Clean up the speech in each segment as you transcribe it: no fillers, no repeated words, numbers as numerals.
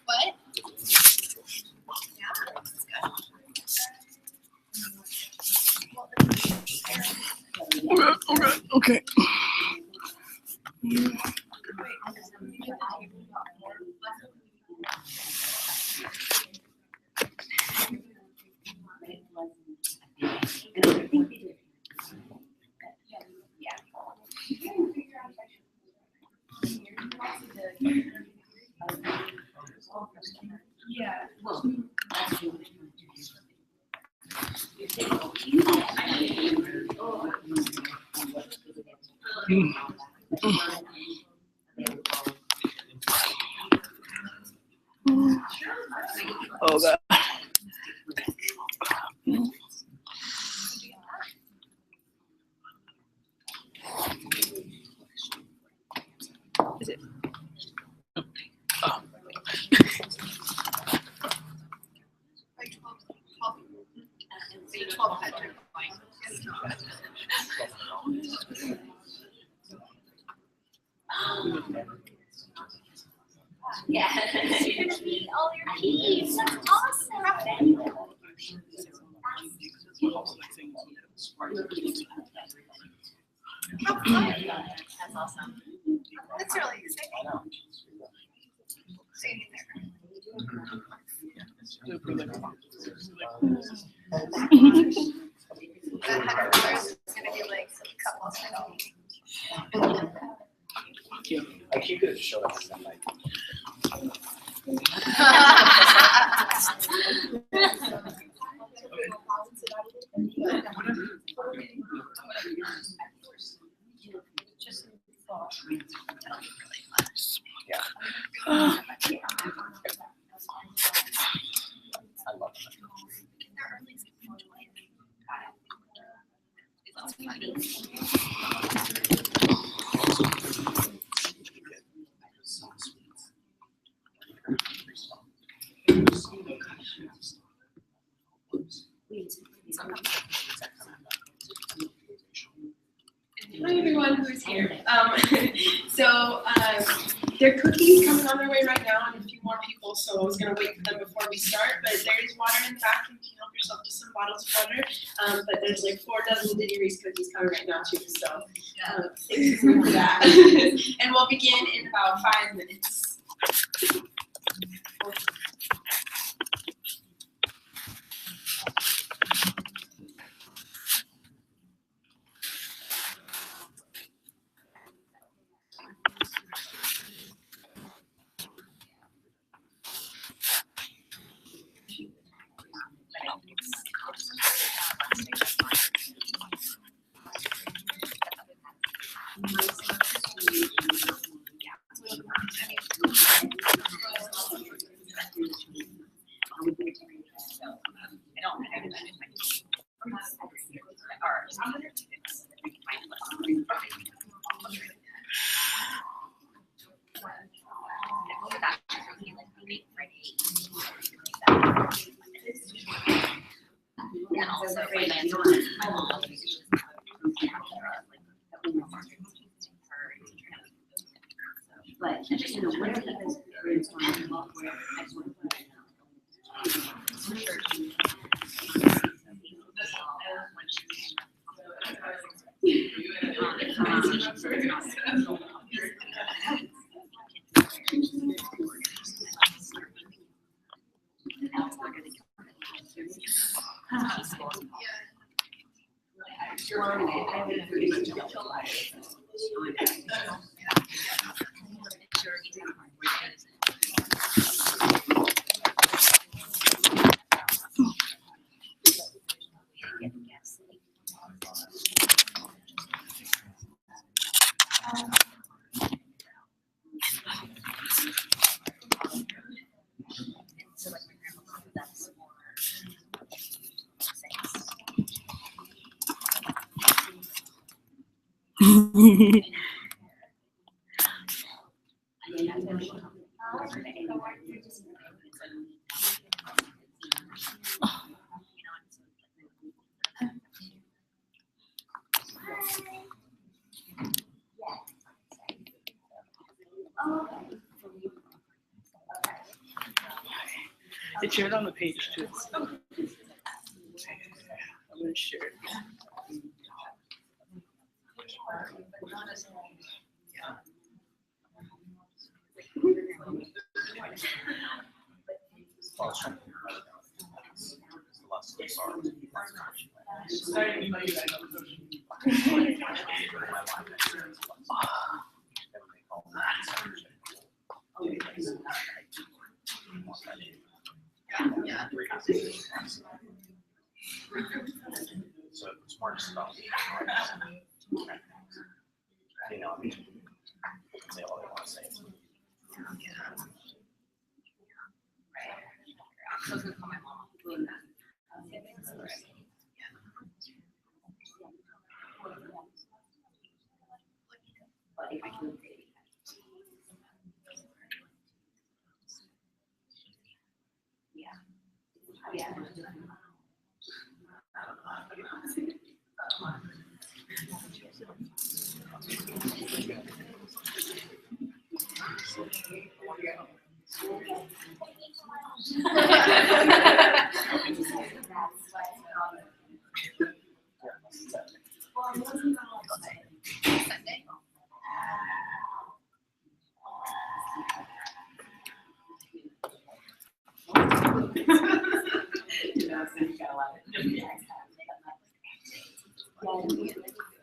What? Yeah, that's good. Okay. Yeah. Oh God. Is it? Oh. Like 1200. Yeah. You're gonna meet all your peeps. That's awesome. That's awesome. That's really exciting. So you need that $100 is gonna be like couples. Like you could have showed us some like. Yeah. I love it. Hi everyone who's here. There are cookies coming on their way right now and a few more people, so I was gonna wait for them before we start, but there's water in the back, you can help yourself to some bottles of water. But there's like 4 dozen Diddy Reese cookies coming right now too, so stay tuned for that. And we'll begin in about 5 minutes. And also freelance. But just, you know, whatever that is, brainstorming about where I just want to put it It's shared on the page too. I'm gonna share it. So it's more just about, you know, I mean, they all they want to say. Sunday. What are you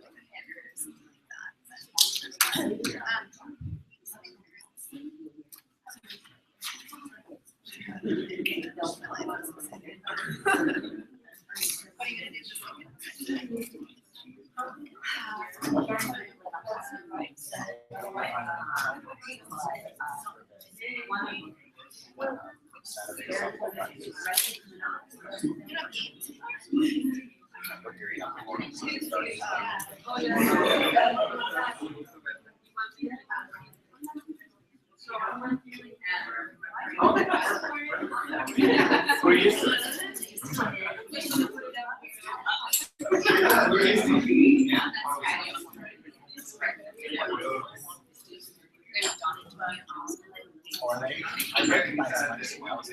gonna do? I recognize my smiles.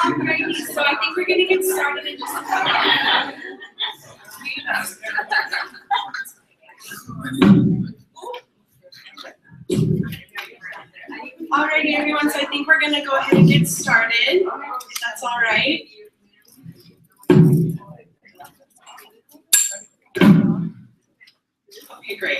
Alrighty, so I think we're gonna get started in just a second. Alrighty, everyone, so I think we're gonna go ahead and get started, if that's all right. Okay, great.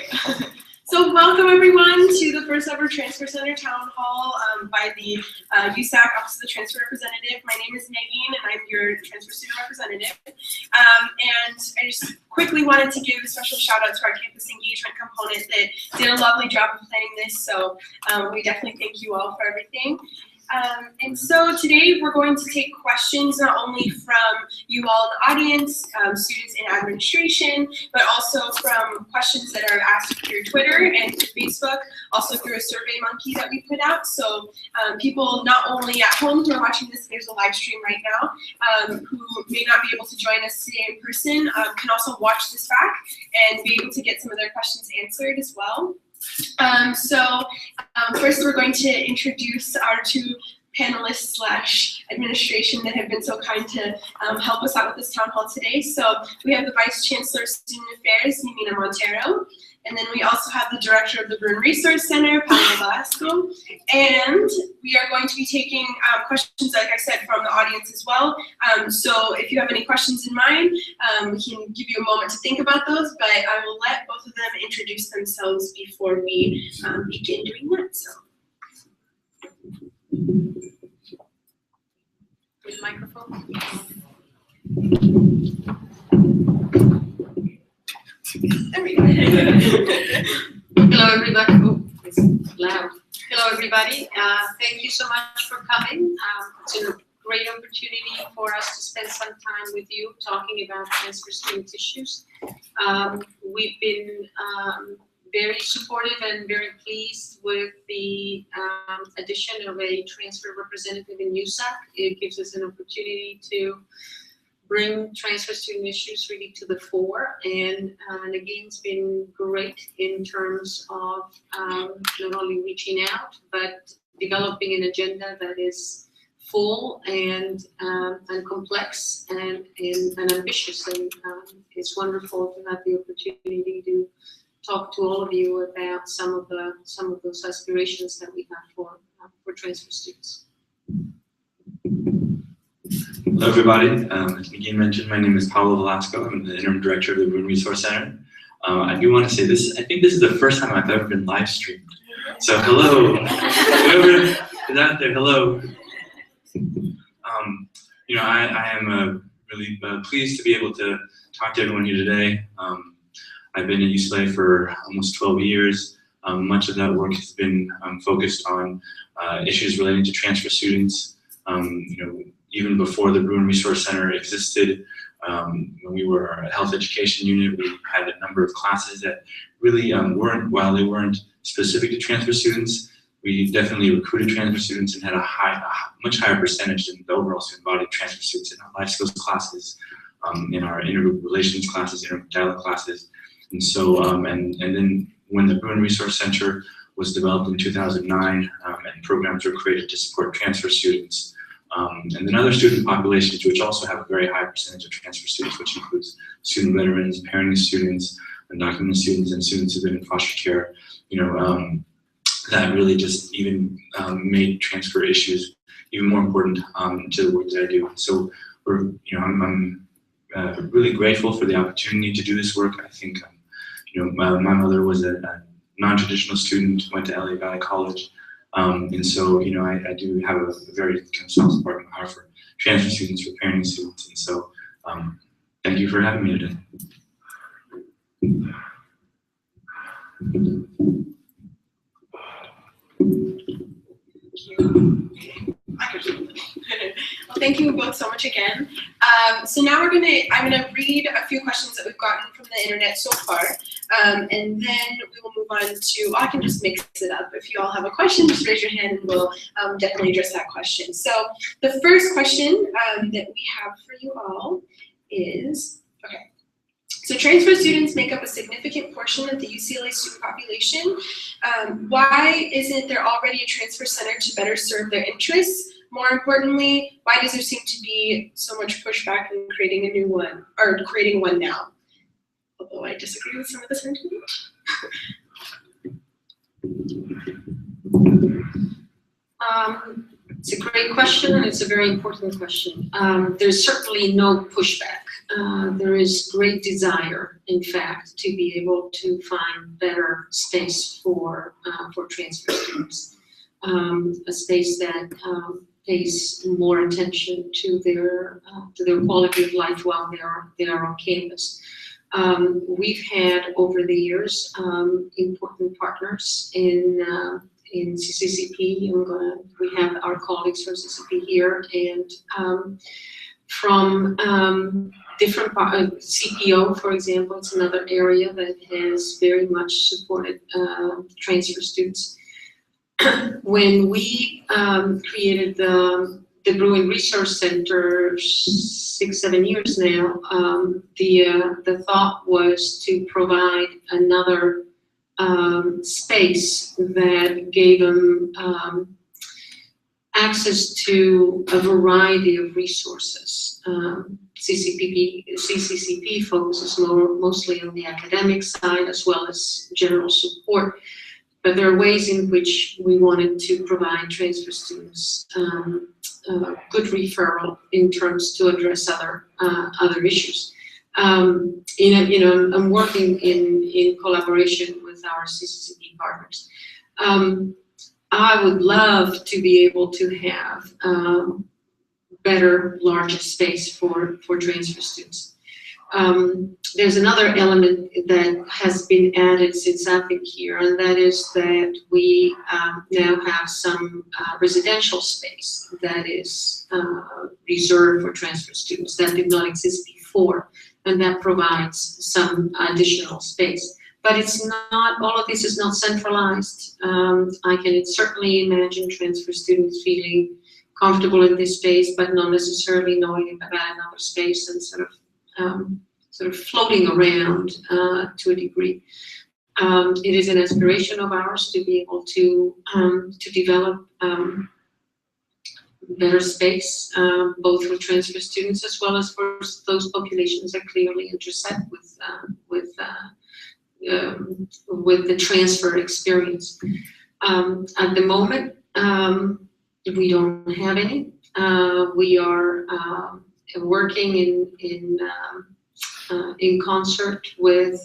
So welcome everyone to the first ever Transfer Center Town Hall by the USAC Office of the Transfer Representative. My name is Megan and I'm your Transfer Student Representative. And I just quickly wanted to give a special shout out to our campus engagement component that did a lovely job of planning this. So we definitely thank you all for everything. And so today we're going to take questions not only from you all in the audience, students in administration, but also from questions that are asked through Twitter and through Facebook, also through a SurveyMonkey that we put out. So people not only at home who are watching this, there's a live stream right now, who may not be able to join us today in person, can also watch this back and be able to get some of their questions answered as well. First we're going to introduce our two panelists / administration that have been so kind to help us out with this town hall today. So we have the Vice Chancellor of Student Affairs, Yamina Montero, and then we also have the Director of the Bruin Resource Center, Paula Velasco, and we are going to be taking questions, like I said, from the audience as well. So if you have any questions in mind, we can give you a moment to think about those, but I will let both of them introduce themselves before we begin doing that. So. With microphone. There we go. Hello, everybody. Oh, it's loud. Hello, everybody. Thank you so much for coming. It's a great opportunity for us to spend some time with you talking about transfer student issues. We've been very supportive and very pleased with the addition of a transfer representative in USAC. It gives us an opportunity to bring transfer student issues really to the fore, and again, it's been great in terms of not only reaching out, but developing an agenda that is full and complex and ambitious, and it's wonderful to have the opportunity to talk to all of you about some of those aspirations that we have for transfer students. Hello, everybody. As Miguel mentioned, my name is Paulo Velasco. I'm the Interim Director of the Bruin Resource Center. I do want to say this. I think this is the first time I've ever been live streamed. So hello, whoever is out there. Hello. You know, I am really pleased to be able to talk to everyone here today. I've been at UCLA for almost 12 years. Much of that work has been focused on issues relating to transfer students. You know, even before the Bruin Resource Center existed, when we were a health education unit, we had a number of classes that really while they weren't specific to transfer students, we definitely recruited transfer students and had a much higher percentage than the overall student body of transfer students in our life skills classes, in our intergroup relations classes, interdialogue classes. And so, and then when the Bruin Resource Center was developed in 2009, and programs were created to support transfer students, and then other student populations which also have a very high percentage of transfer students, which includes student veterans, parenting students, undocumented students, and students who've been in foster care. You know, that really just even made transfer issues even more important to the work that I do. So I'm really grateful for the opportunity to do this work. I think you know, my mother was a non-traditional student, went to LA Valley College. And so, you know, I do have a very kind of soft spot in my heart for transfer students, for parenting students. And so, thank you for having me today. Well, thank you both so much again. So now I'm gonna read a few questions that we've gotten from the internet so far, and then we will move on to, I can just mix it up. If you all have a question, just raise your hand and we'll definitely address that question. So the first question that we have for you all is, okay. So transfer students make up a significant portion of the UCLA student population. Why isn't there already a transfer center to better serve their interests? More importantly, why does there seem to be so much pushback in creating a new one, or creating one now? Although I disagree with some of the sentiment. It's a great question, and it's a very important question. There's certainly no pushback. There is great desire, in fact, to be able to find better space for transfer students. A space that pays more attention to their quality of life while they are on campus. We've had over the years important partners in in CCCP. We have our colleagues from CCCP here, and from different CPO, for example, it's another area that has very much supported transfer students. When we created the Bruin Resource Center 6-7 years now, the thought was to provide another space that gave them access to a variety of resources. CCCP focuses mostly on the academic side as well as general support, but there are ways in which we wanted to provide transfer students good referral in terms to address other issues. I'm working in collaboration with our CCCP partners. I would love to be able to have better, larger space for transfer students. There's another element that has been added since I've been here, and that is that we now have some residential space that is reserved for transfer students that did not exist before, and that provides some additional space. But it's not, all of this is not centralized. I can certainly imagine transfer students feeling comfortable in this space, but not necessarily knowing about another space and sort of floating around to a degree. It is an aspiration of ours to be able to develop better space, both for transfer students as well as for those populations that clearly intersect with the transfer experience. At the moment, we don't have any. We are working in concert with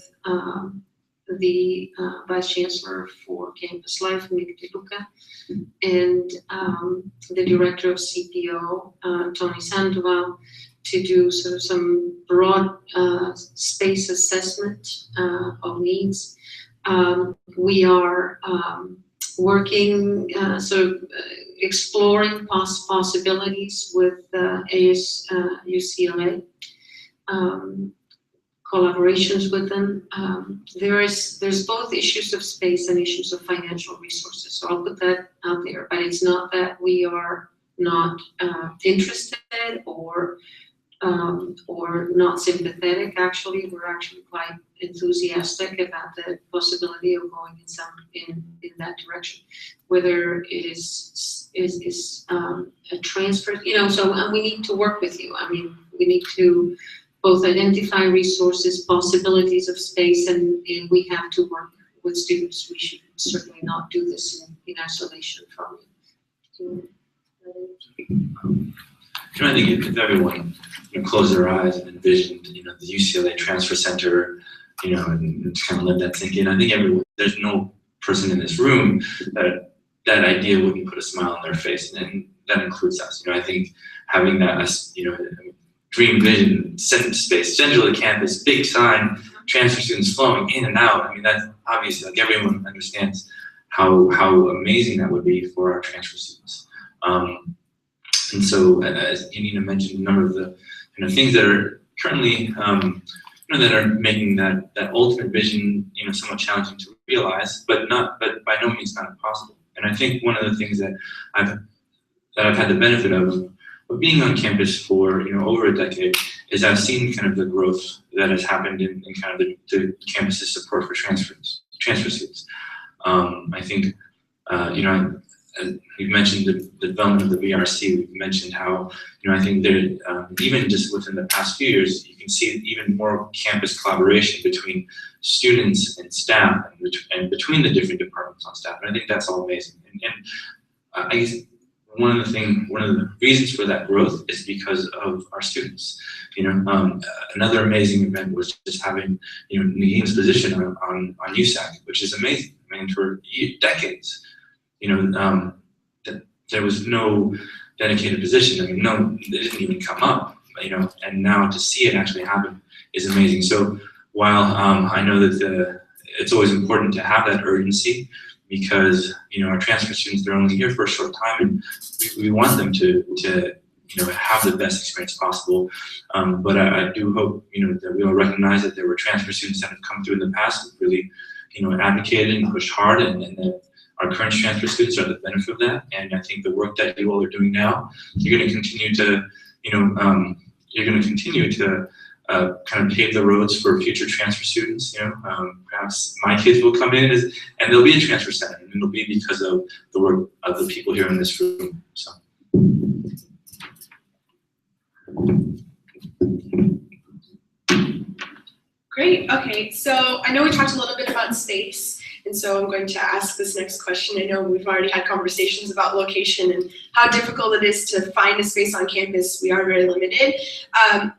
the Vice Chancellor for Campus Life, Miguel De Luca, and the Director of CPO, Tony Sandoval, to do sort of some broad space assessment of needs. We are working, exploring possibilities with UCLA, collaborations with them. There's both issues of space and issues of financial resources, so I'll put that out there, but it's not that we are not interested or not sympathetic. Actually, we're actually quite enthusiastic about the possibility of going in that direction. Whether it is a transfer, so we need to work with you. I mean, we need to both identify resources, possibilities of space, and we have to work with students. We should certainly not do this in isolation from you. I think if everyone closed their eyes and envisioned, the UCLA Transfer Center, and just kind of let that sink in, I think there's no person in this room that idea wouldn't put a smile on their face, and that includes us. I think having that, dream vision, space, central to campus, big sign, transfer students flowing in and out. I mean, that's obviously, like, everyone understands how amazing that would be for our transfer students. And so, as Yanina mentioned, a number of the things that are currently that are making that ultimate vision somewhat challenging to realize, but by no means not impossible. And I think one of the things that I've had the benefit of being on campus for over a decade is I've seen kind of the growth that has happened in kind of the campus's support for transfer students. I think we've mentioned the development of the VRC. We've mentioned how I think there even just within the past few years you can see even more campus collaboration between students and staff and between the different departments on staff. And I think that's all amazing. And I guess one of the reasons for that growth is because of our students. Another amazing event was just having Nageen's position on USAC, which is amazing. I mean, for decades, there was no dedicated position. I mean, no, it didn't even come up. And now to see it actually happen is amazing. So while I know that it's always important to have that urgency, because, you know, our transfer students, they're only here for a short time, and we want them to you know, have the best experience possible. But I do hope, you know, that we all recognize that there were transfer students that have come through in the past and really, you know, advocated and pushed hard, and that our current transfer students are the benefit of that. And I think the work that you all are doing now, you're going to continue to, you know, you're going to continue to kind of pave the roads for future transfer students. You know, perhaps my kids will come in and they'll be in transfer center, and it'll be because of the work of the people here in this room. So. Great, okay, so I know we talked a little bit about space, and so I'm going to ask this next question. I know we've already had conversations about location and how difficult it is to find a space on campus. We are very limited,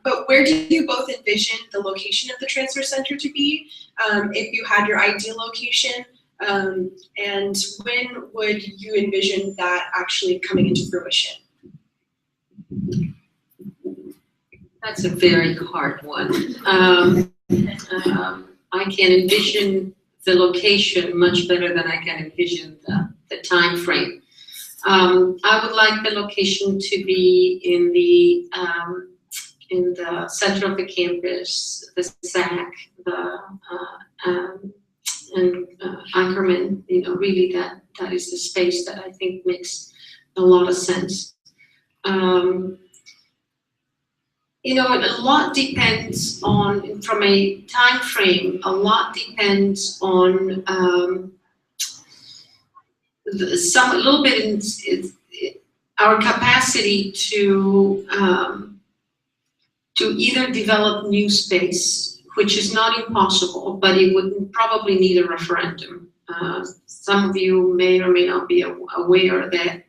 but where do you both envision the location of the transfer center to be, if you had your ideal location, and when would you envision that actually coming into fruition? That's a very hard one. I can envision the location much better than I can envision the time frame. I would like the location to be in the center of the campus, the SAC, and Ackerman. You know, really that is the space that I think makes a lot of sense. You know, a lot depends on, from a time frame, a lot depends on a little bit in our capacity to either develop new space, which is not impossible, but it would probably need a referendum. Some of you may or may not be aware that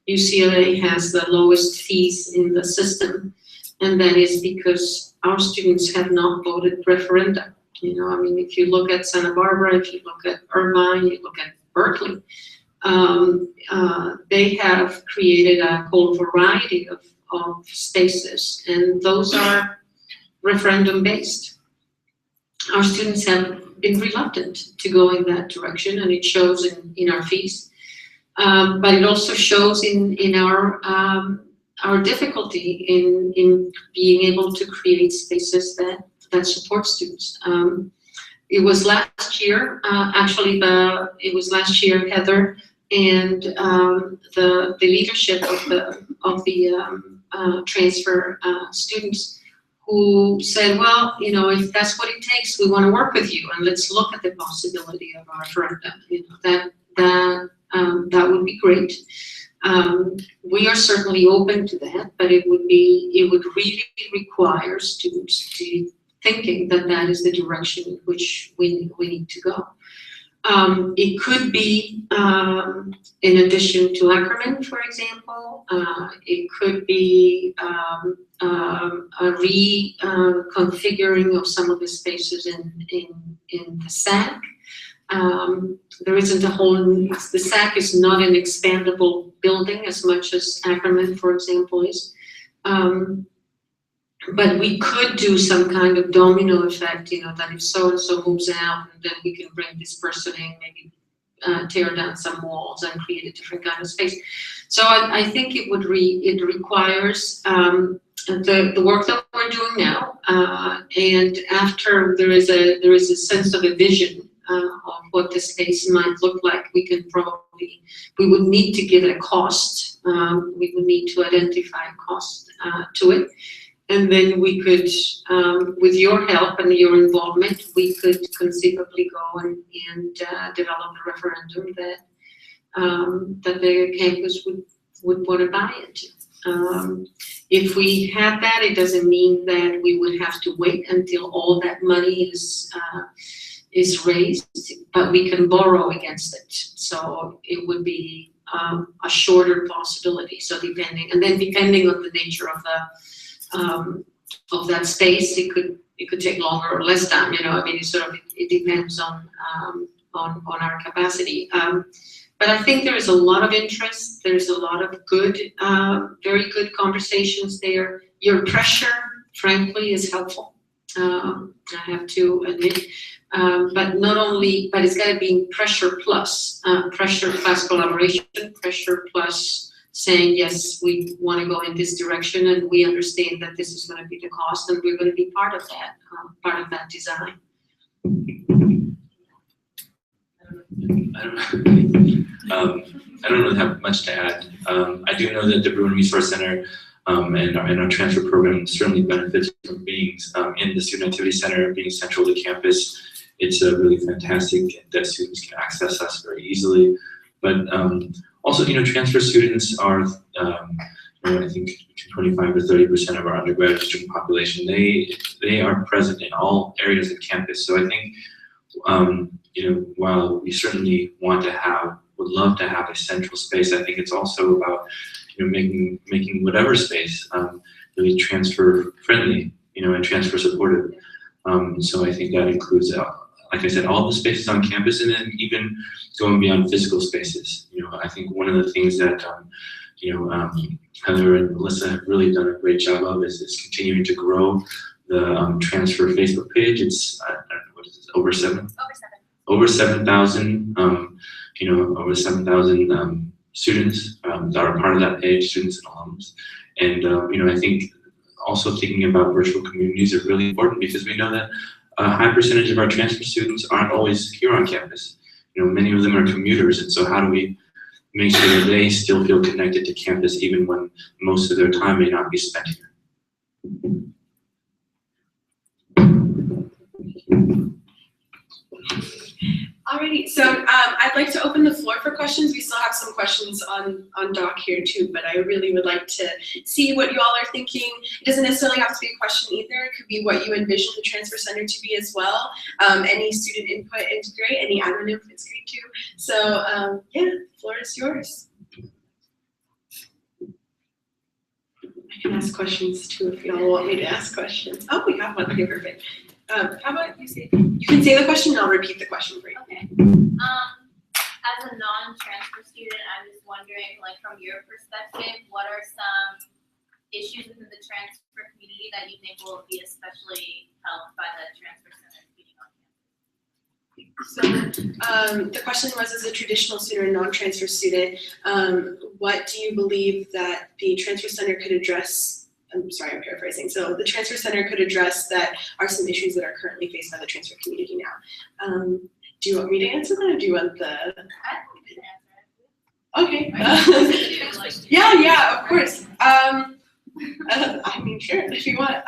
UCLA has the lowest fees in the system. And that is because our students have not voted referenda. You know, I mean, if you look at Santa Barbara, if you look at Irvine, you look at Berkeley, they have created a whole variety of spaces, and those are referendum based. Our students have been reluctant to go in that direction, and it shows in our fees, but it also shows in our difficulty in being able to create spaces that support students. It was last year, it was last year, Heather, and the leadership of the transfer students who said, well, you know, if that's what it takes, we want to work with you, and let's look at the possibility of a referendum. You know, that would be great. We are certainly open to that, but it would really require students to thinking that is the direction in which we need to go. It could be in addition to Ackerman, for example. It could be a reconfiguring of some of the spaces in the SAC. There isn't a whole, the SAC is not an expandable building as much as Ackerman, for example, is. But we could do some kind of domino effect, you know, that if so-and-so moves out, then we can bring this person in, maybe tear down some walls and create a different kind of space. So I think it requires the work that we're doing now, and after there is a sense of a vision of what the space might look like, we would need to give it a cost. We would need to identify a cost to it. And then we could, with your help and your involvement, we could conceivably go and develop a referendum that the campus would want to buy into. If we had that, it doesn't mean that we would have to wait until all that money is raised, but we can borrow against it. So it would be a shorter possibility. So depending on the nature of that space, it could take longer or less time. You know, I mean, it depends on our capacity. But I think there is a lot of interest. There's a lot of good, very good conversations there. Your pressure, frankly, is helpful. I have to admit, But not only, but it's gotta be pressure plus collaboration, pressure plus saying, yes, we wanna go in this direction and we understand that this is gonna be the cost and we're gonna be part of that design. I don't really have much to add. I do know that the Bruin Resource Center and our transfer program certainly benefits from being in the Student Activity Center, being central to campus. It's really fantastic that students can access us very easily. But also, transfer students are, I think between 25 to 30% of our undergraduate student population. They are present in all areas of campus. So I think, while we certainly would love to have a central space, I think it's also about, making whatever space really transfer friendly, and transfer supportive. So I think that includes, like I said, all the spaces on campus, and then even going beyond physical spaces. I think one of the things that Heather and Melissa have really done a great job of is continuing to grow the transfer Facebook page. It's what is it, over 7,000 over 7,000 students that are part of that page, students and alums. And I think also thinking about virtual communities are really important, because we know that a high percentage of our transfer students aren't always here on campus. Many of them are commuters, and so how do we make sure that they still feel connected to campus even when most of their time may not be spent here? Alrighty, so I'd like to open the floor for questions. We still have some questions on doc here too, but I really would like to see what you all are thinking. It doesn't necessarily have to be a question either. It could be what you envision the transfer center to be as well. Any student input is great. Any admin input is great too. So yeah, the floor is yours. I can ask questions too if y'all want me to ask questions. Oh, we have one. Okay, perfect. How about you can say the question and I'll repeat the question for you. Okay. As a non-transfer student, I'm just wondering, like, from your perspective, what are some issues within the transfer community that you think will be especially helped by the transfer center being on campus? So the question was, as a traditional student or non-transfer student, what do you believe that the transfer center could address? I'm sorry, I'm paraphrasing. So the transfer center could address that are some issues that are currently faced by the transfer community now. Do you want me to answer that, or do you want the? Okay. Yeah, of course. I mean, sure, if you want.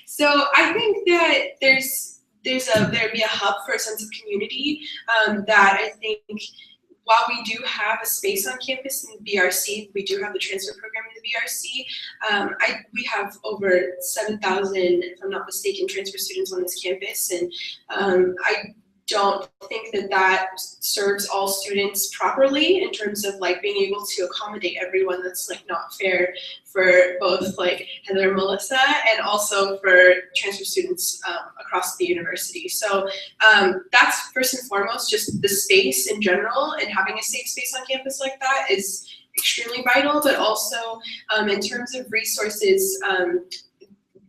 So I think that there'd be a hub for a sense of community that I think. While we do have a space on campus in the BRC, we do have the transfer program in the BRC. We have over 7,000, if I'm not mistaken, transfer students on this campus, and I don't think that serves all students properly in terms of like being able to accommodate everyone. That's like not fair for both like Heather and Melissa, and also for transfer students across the university. So that's first and foremost, just the space in general, and having a safe space on campus like that is extremely vital, but also in terms of resources,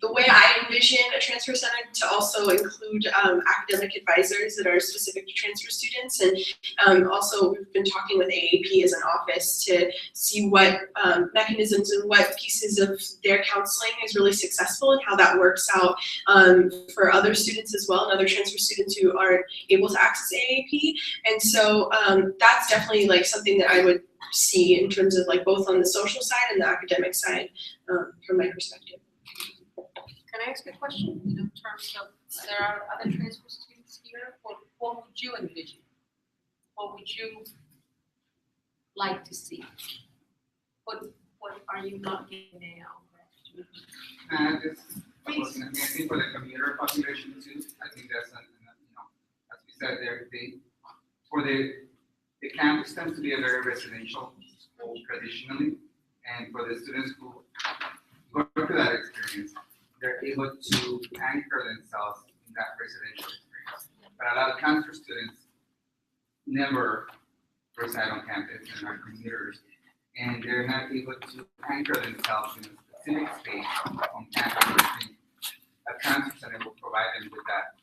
the way I envision a transfer center to also include academic advisors that are specific to transfer students, and also we've been talking with AAP as an office to see what mechanisms and what pieces of their counseling is really successful and how that works out for other students as well, and other transfer students who aren't able to access AAP. And so that's definitely like something that I would see in terms of like both on the social side and the academic side from my perspective. Can I ask a question in terms of, there are other transfer students here, what would you envision? What would you like to see? What are you not getting now? I think for the commuter population too, I think that's, as we said there, the campus tends to be a very residential school traditionally, and for the students who go through that experience, they're able to anchor themselves in that residential experience. But a lot of transfer students never reside on campus and are commuters, and they're not able to anchor themselves in a specific space on campus. I think a transfer center will provide them with that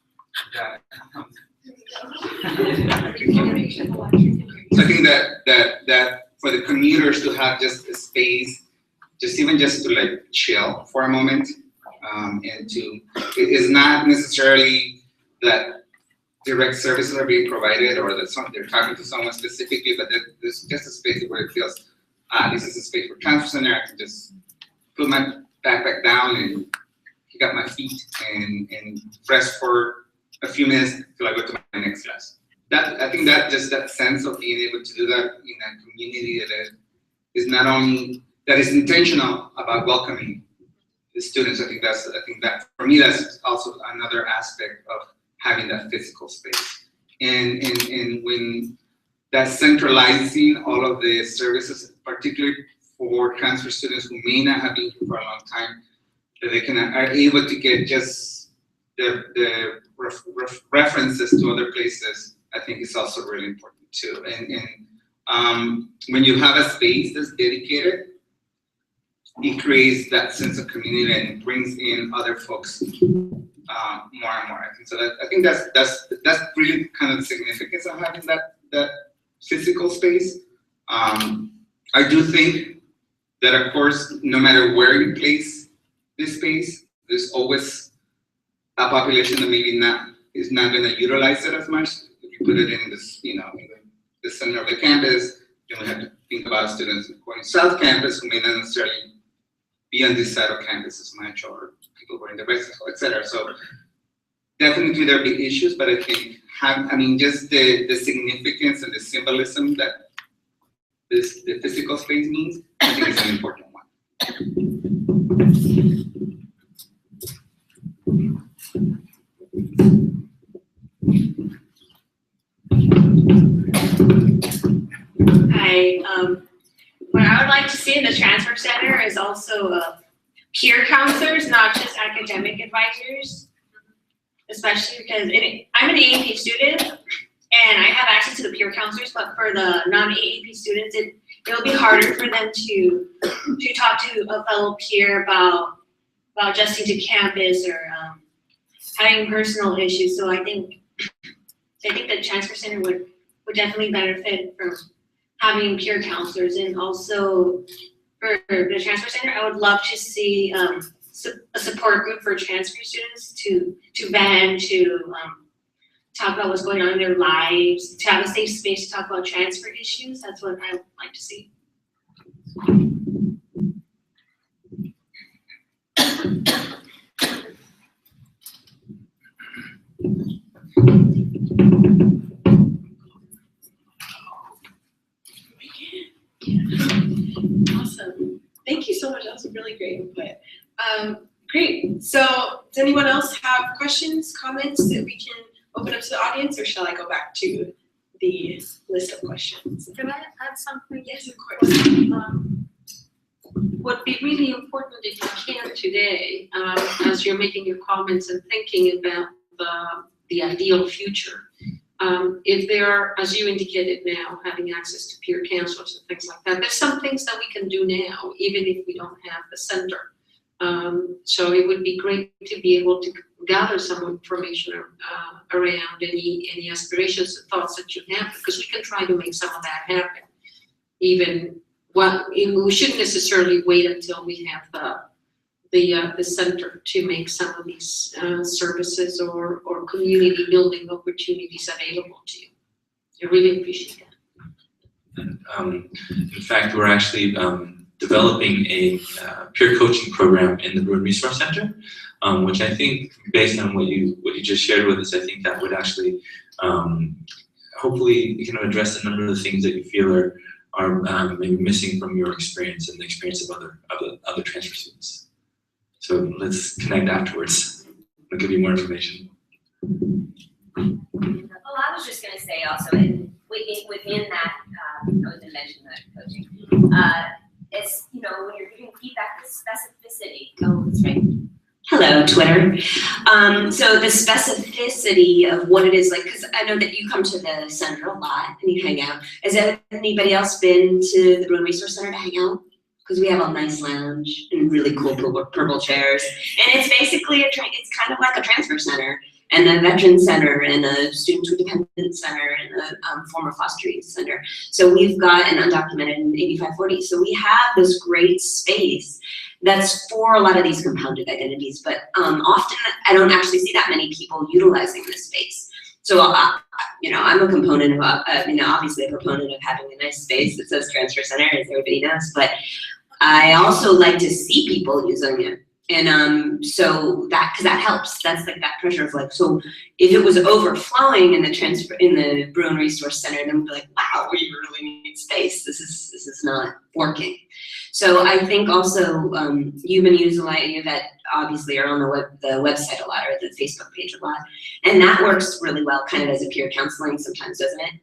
So I think that for the commuters to have just a space, even just to like chill for a moment, and to, it is not necessarily that direct services are being provided or that they're talking to someone specifically, but there's just a space where it feels, this is a space for transfer center. I can just put my backpack down and kick up my feet and rest for a few minutes till I go to my next class. I think that just that sense of being able to do that in a community that is not only, that is intentional about welcoming the students. I think that for me, that's also another aspect of having that physical space. And when that's centralizing all of the services, particularly for transfer students who may not have been here for a long time, that they are able to get just the references to other places, I think is also really important too. And when you have a space that's dedicated, it creates that sense of community and brings in other folks more and more. I think that's really kind of the significance of having that physical space. I do think that, of course, no matter where you place this space, there's always a population that maybe is not going to utilize it as much. If you put it in this, in the center of the campus, then we have to think about students going South Campus who may not necessarily be on this side of campus as much, or people going to West, et cetera. So definitely there'll be issues, but I think just the significance and the symbolism that the physical space means, I think is an important one. Hi, what I would like to see in the transfer center is also peer counselors, not just academic advisors, especially because I'm an AAP student and I have access to the peer counselors, but for the non-AAP students, it'll be harder for them to talk to a fellow peer about adjusting to campus or having personal issues. So I think the transfer center would definitely benefit from having peer counselors. And also for the transfer center, I would love to see a support group for transfer students to vent, to talk about what's going on in their lives, to have a safe space to talk about transfer issues. That's what I would like to see. Awesome. Thank you so much. That was a really great input. Great. So does anyone else have questions, comments that we can open up to the audience, or shall I go back to the list of questions? Can I add something? Yes, of course. Would be really important if you can today, as you're making your comments and thinking about the ideal future. If there are, as you indicated now, having access to peer counselors and things like that, there's some things that we can do now, even if we don't have the center. So it would be great to be able to gather some information around any aspirations and thoughts that you have, because we can try to make some of that happen. We shouldn't necessarily wait until we have the center to make some of these services or community building opportunities available to you. I really appreciate that. In fact, we're actually developing a peer coaching program in the Bruin Resource Center, which I think, based on what you just shared with us, I think that would actually hopefully address a number of the things that you feel are maybe missing from your experience and the experience of other transfer students. So let's connect afterwards. I'll give you more information. Well, I was just going to say also, within that, I was going to mention that coaching. It's, when you're giving feedback, the specificity. Oh, that's right. Hello, Twitter. So the specificity of what it is like, because I know that you come to the center a lot and you hang out. Has anybody else been to the Bruin Resource Center to hang out? Because we have a nice lounge and really cool purple chairs. And it's basically it's kind of like a transfer center. and a veteran center, and a students with dependents center, and a former foster youth center. So we've got an undocumented in 8540. So we have this great space that's for a lot of these compounded identities, but often I don't actually see that many people utilizing this space. So, you know, I'm a component of, you know, obviously a proponent of having a nice space that says Transfer Center, as everybody knows, but I also like to see people using it. And so that, cause that helps, that's like that pressure of like, so if it was overflowing in the Bruin Resource Center, then we'd be like, wow, we really need space. This is not working. So I think also you've been using a lot, you that obviously are on the website a lot, or the Facebook page a lot. And that works really well kind of as a peer counseling sometimes, doesn't it?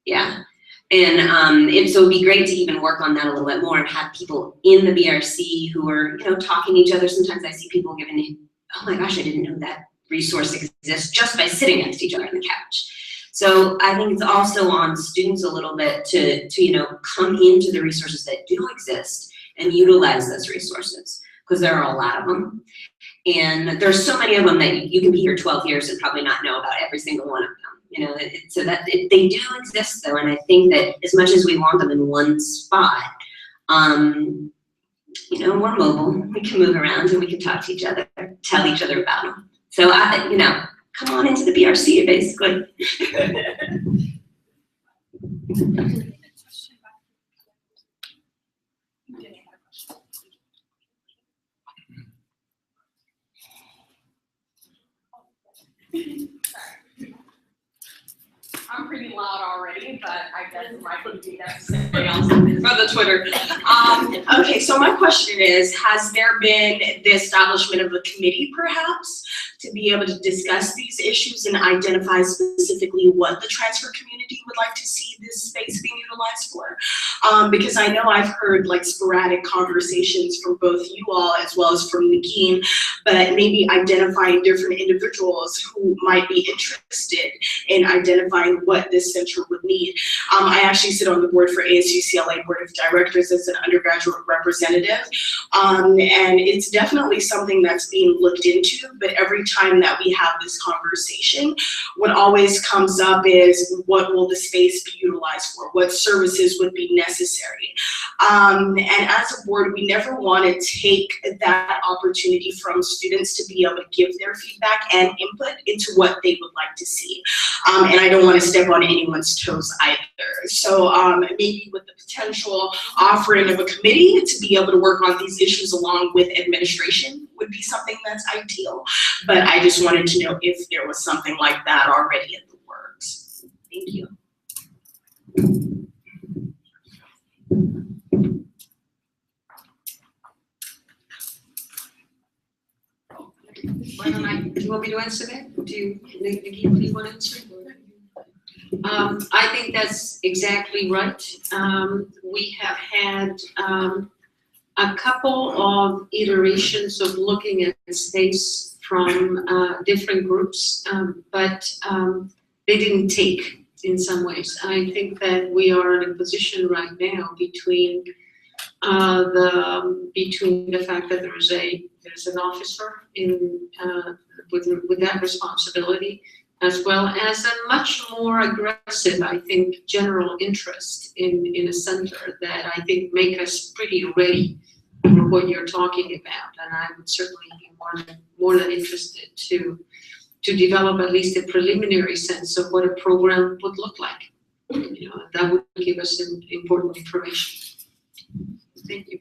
Yeah. And so it'd be great to even work on that a little bit more and have people in the BRC who are, you know, talking to each other. Sometimes I see people giving, oh my gosh, I didn't know that resource exists, just by sitting next to each other on the couch. So I think it's also on students a little bit to you know, come into the resources that do exist and utilize those resources, because there are a lot of them. And there's so many of them that you can be here 12 years and probably not know about every single one of them. You know, so that they do exist though, and I think that as much as we want them in one spot, you know, we're mobile. We can move around and we can talk to each other, tell each other about them. So you know, come on into the BRC basically. I'm pretty loud already, but I guess I couldn't do that for somebody else for the Twitter. Okay, so my question is, has there been the establishment of a committee perhaps to be able to discuss these issues and identify specifically what the transfer community would like to see this space being utilized for? Because I know I've heard like sporadic conversations from both you all as well as from Nagin, but maybe identifying different individuals who might be interested in identifying what this center would need. I actually sit on the board for ASUCLA Board of Directors as an undergraduate representative, and it's definitely something that's being looked into, but every time that we have this conversation, what always comes up is what will the space be utilized for? What services would be necessary? And as a board, we never want to take that opportunity from students to be able to give their feedback and input into what they would like to see. And I don't want to step on anyone's toes either. So maybe with the potential offering of a committee to be able to work on these issues along with administration would be something that's ideal. But I just wanted to know if there was something like that already in the works. Thank you. Why don't do you want me to answer that? Do you want to answer? I think that's exactly right. We have had a couple of iterations of looking at space from different groups, but they didn't take in some ways. I think that we are in a position right now between the fact that there's an officer in with that responsibility, as well as a much more aggressive, I think, general interest in a center that I think make us pretty ready for what you're talking about. And I would certainly be more than interested to develop at least a preliminary sense of what a program would look like. You know, that would give us some important information. Thank you.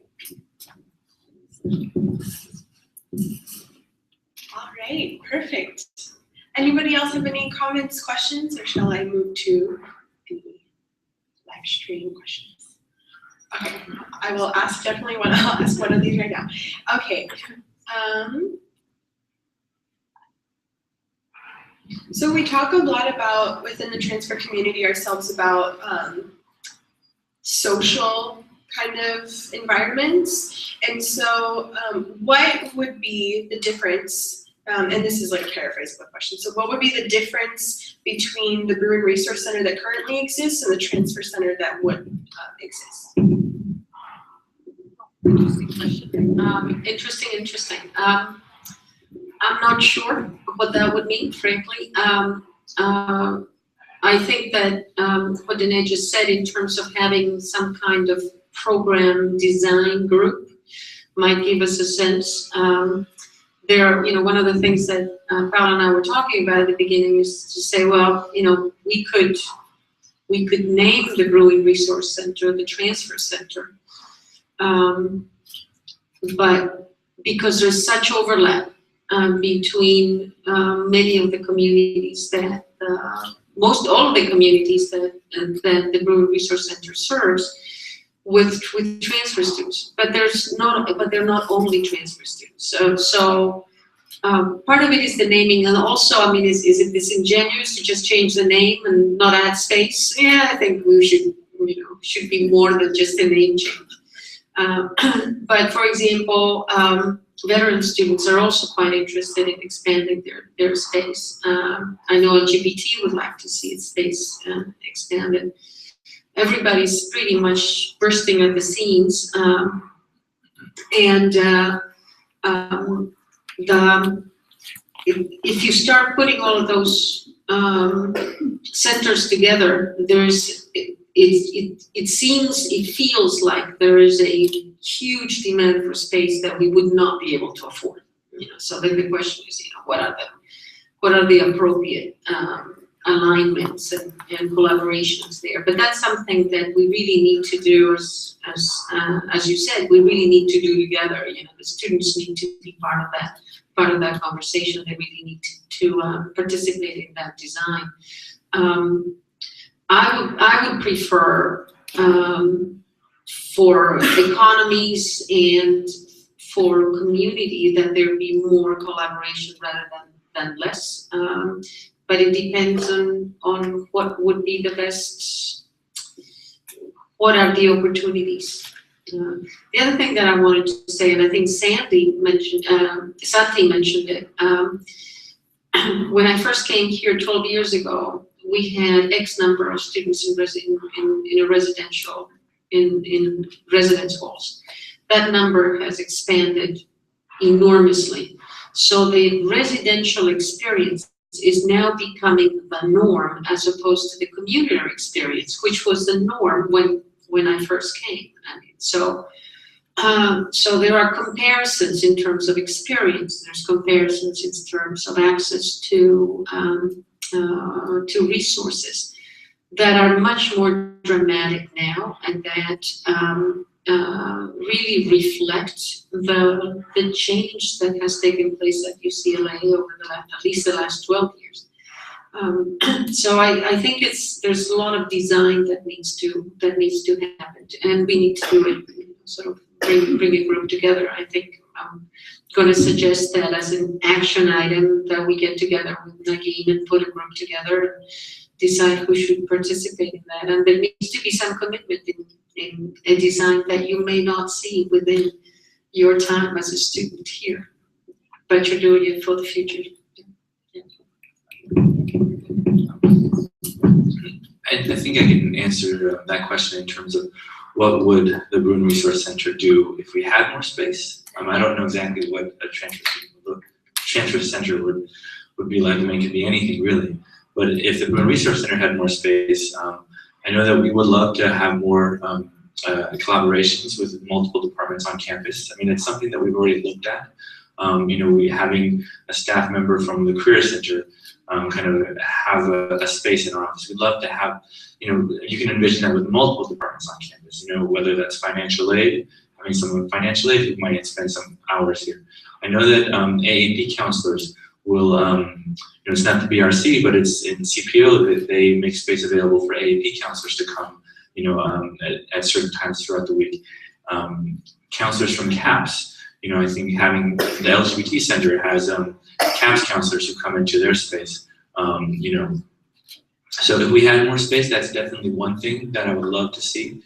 All right, perfect. Anybody else have any comments, questions, or shall I move to the live stream questions? Okay, I will ask, definitely want to ask one of these right now. Okay. So we talk a lot about, within the transfer community ourselves, about social kind of environments. And so what would be the difference, and this is like a paraphrase of the question, so what would be the difference between the Bruin Resource Center that currently exists and the transfer center that would exist? Interesting question. Interesting. I'm not sure what that would mean, frankly. I think that what Danae just said in terms of having some kind of program design group might give us a sense. There, you know, one of the things that Paula and I were talking about at the beginning is to say, well, you know, we could name the Brewing Resource Center the Transfer Center, but because there's such overlap between many of the communities that most all of the communities that the Brewing Resource Center serves with transfer students, but they're not only transfer students. So part of it is the naming, and also, I mean, is it disingenuous to just change the name and not add space? Yeah, I think we should be more than just a name change. But for example, veteran students are also quite interested in expanding their space. I know LGBT would like to see its space expanded. Everybody's pretty much bursting at the seams, if you start putting all of those centers together, it feels like there is a huge demand for space that we would not be able to afford. You know, so then the question is, you know, what are the appropriate alignments and collaborations there? But that's something that we really need to do, as you said, we really need to do together. You know, the students need to be part of that conversation. They really need to participate in that design. I would prefer for economies and for community that there be more collaboration rather than less. But it depends on what would be the best, what are the opportunities. The other thing that I wanted to say, and I think Santi mentioned it, when I first came here 12 years ago, we had X number of students in residence halls. That number has expanded enormously. So the residential experience is now becoming the norm as opposed to the commuter experience, which was the norm when I first came. I mean, so there are comparisons in terms of experience. There's comparisons in terms of access to resources that are much more dramatic now, and that really reflect the change that has taken place at UCLA over at least the last 12 years. So I think there's a lot of design that needs to happen, and we need to do it, sort of bring a group together. I think I'm going to suggest that as an action item, that we get together with Nagin and put a group together and decide who should participate in that. And there needs to be some commitment in a design that you may not see within your time as a student here, but you're doing it for the future. I think I can answer that question in terms of what would the Bruin Resource Center do if we had more space. I don't know exactly what a transfer center would be like. I mean, it could be anything really. But if the Bruin Resource Center had more space, I know that we would love to have more collaborations with multiple departments on campus. I mean, it's something that we've already looked at. You know, we having a staff member from the Career Center kind of have a space in our office. We'd love to have, you know, you can envision that with multiple departments on campus, you know, whether that's financial aid, having someone with financial aid who might spend some hours here. I know that AAP counselors will, you know, it's not the BRC, but it's in CPO that they make space available for AAP counselors to come, you know, at certain times throughout the week. Counselors from CAPS, you know, I think having the LGBT Center has CAPS counselors who come into their space, you know. So if we had more space, that's definitely one thing that I would love to see,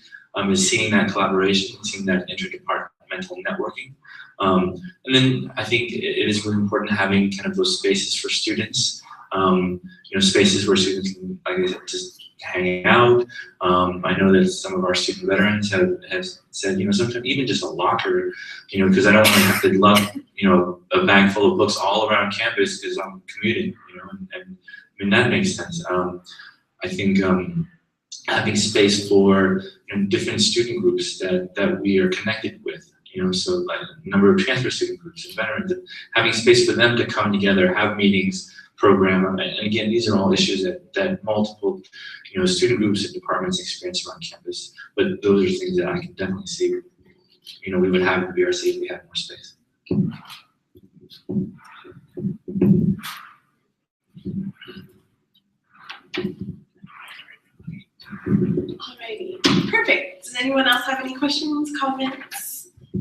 is seeing that collaboration, seeing that interdepartmental networking. And then I think it is really important having kind of those spaces for students, you know, spaces where students can, like I said, just hang out. I know that some of our student veterans have said, sometimes even just a locker, because I don't want to have to lug, a bag full of books all around campus because I'm commuting, and I mean, that makes sense. I think having space for different student groups that we are connected with, so like a number of transfer student groups and veterans, having space for them to come together, have meetings, program, and again, these are all issues that multiple, student groups and departments experience around campus. But those are things that I can definitely see, we would have in the BRC if we had more space. Alrighty, perfect. Does anyone else have any questions, comments? We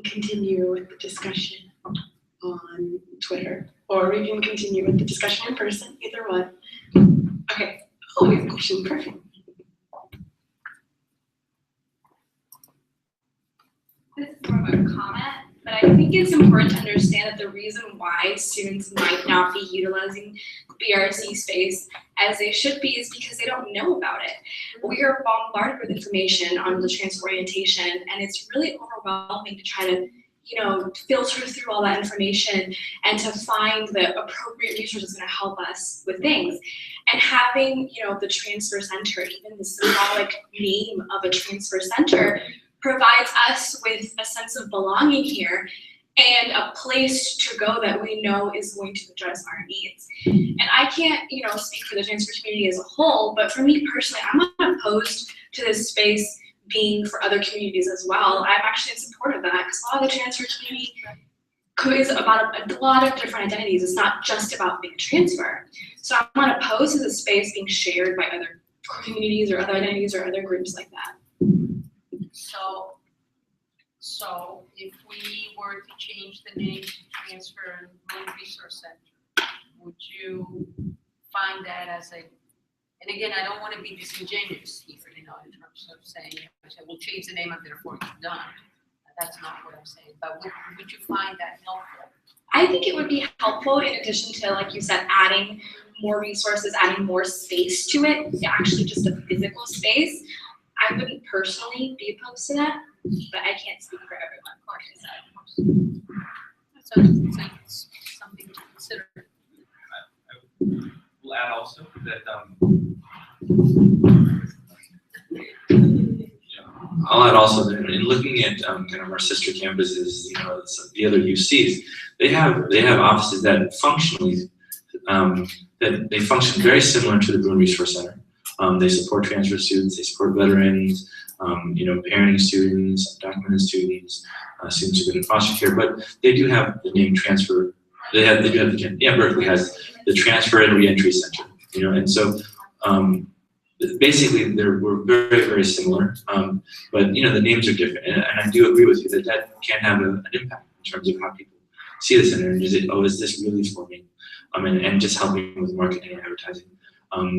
can continue with the discussion on Twitter, or we can continue with the discussion in person, either one. Okay, oh, we have a question, perfect. This is more of a comment, but I think it's important to understand that the reason why students might not be utilizing BRC space as they should be is because they don't know about it. We are bombarded with information on the transfer orientation, and it's really overwhelming to try to filter through all that information and to find the appropriate resources going to help us with things. And having, the transfer center, even the symbolic name of a transfer center, provides us with a sense of belonging here and a place to go that we know is going to address our needs. And I can't, speak for the transfer community as a whole, but for me personally, I'm not opposed to this space being for other communities as well. I'm actually in support of that because a lot of the transfer community is about a lot of different identities. It's not just about being transfer. So I'm not opposed to the space being shared by other communities or other identities or other groups like that. So if we were to change the name to Transfer and Room Resource Center, would you find that as a, and again, I don't want to be disingenuous here, in terms of saying, we'll change the name and therefore it's done. That's not what I'm saying, but would you find that helpful? I think it would be helpful in addition to, like you said, adding more resources, adding more space to it, actually just a physical space. I wouldn't personally be opposed to that, but I can't speak for everyone. So it's something to consider. I will add also that I'll add also that in looking at kind of our sister campuses, the other UCs, they have offices that functionally that they function very similar to the Bruin Resource Center. They support transfer students, they support veterans, parenting students, undocumented students, students who've been in foster care, but they do have the name transfer. Berkeley has the Transfer and Reentry Center, and so basically we're very, very similar, but the names are different, and I do agree with you that can have an impact in terms of how people see the center, and is this really for me, and just helping with marketing and advertising.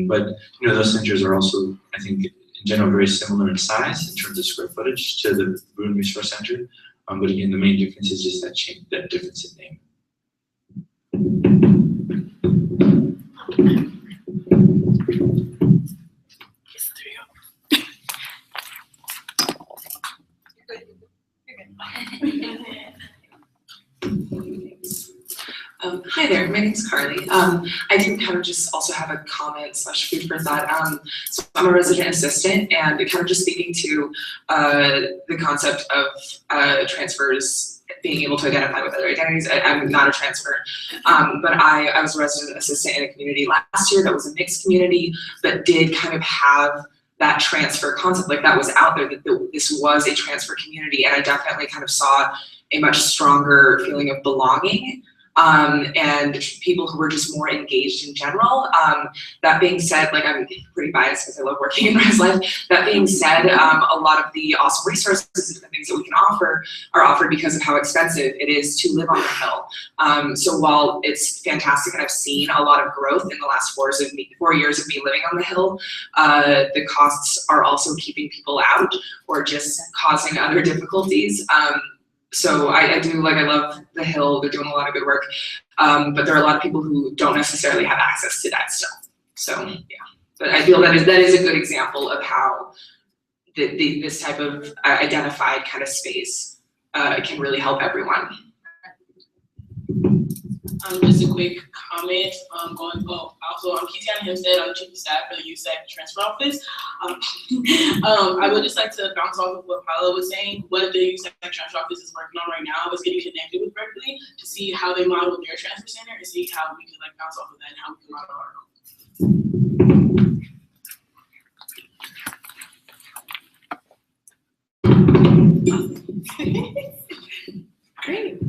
But those centers are also, I think, in general very similar in size in terms of square footage to the Bruin Resource Center. But again, the main difference is just that difference in name. Hi there, my name's Carly. I do kind of just also have a comment / food for thought. So I'm a resident assistant, and kind of just speaking to the concept of transfers being able to identify with other identities. I'm not a transfer, but I was a resident assistant in a community last year that was a mixed community, but did kind of have that transfer concept, like that was out there, that this was a transfer community, and I definitely kind of saw a much stronger feeling of belonging. And people who were just more engaged in general. That being said, like I'm pretty biased because I love working in res life. That being said, a lot of the awesome resources and things that we can offer are offered because of how expensive it is to live on the Hill. So while it's fantastic and I've seen a lot of growth in the last 4 years of me living on the Hill, the costs are also keeping people out or just causing other difficulties. So I love the Hill, they're doing a lot of good work, but there are a lot of people who don't necessarily have access to that stuff. So yeah, But I feel that is a good example of how this type of identified kind of space can really help everyone. Just a quick comment, also I'm Kitiana Hempstead, I'm the chief of staff for the USAC transfer office. I would just like to bounce off of what Paula was saying. What the USAC transfer office is working on right now is getting connected with Berkeley to see how they model their transfer center and see how we can like bounce off of that and how we can model our own. Great.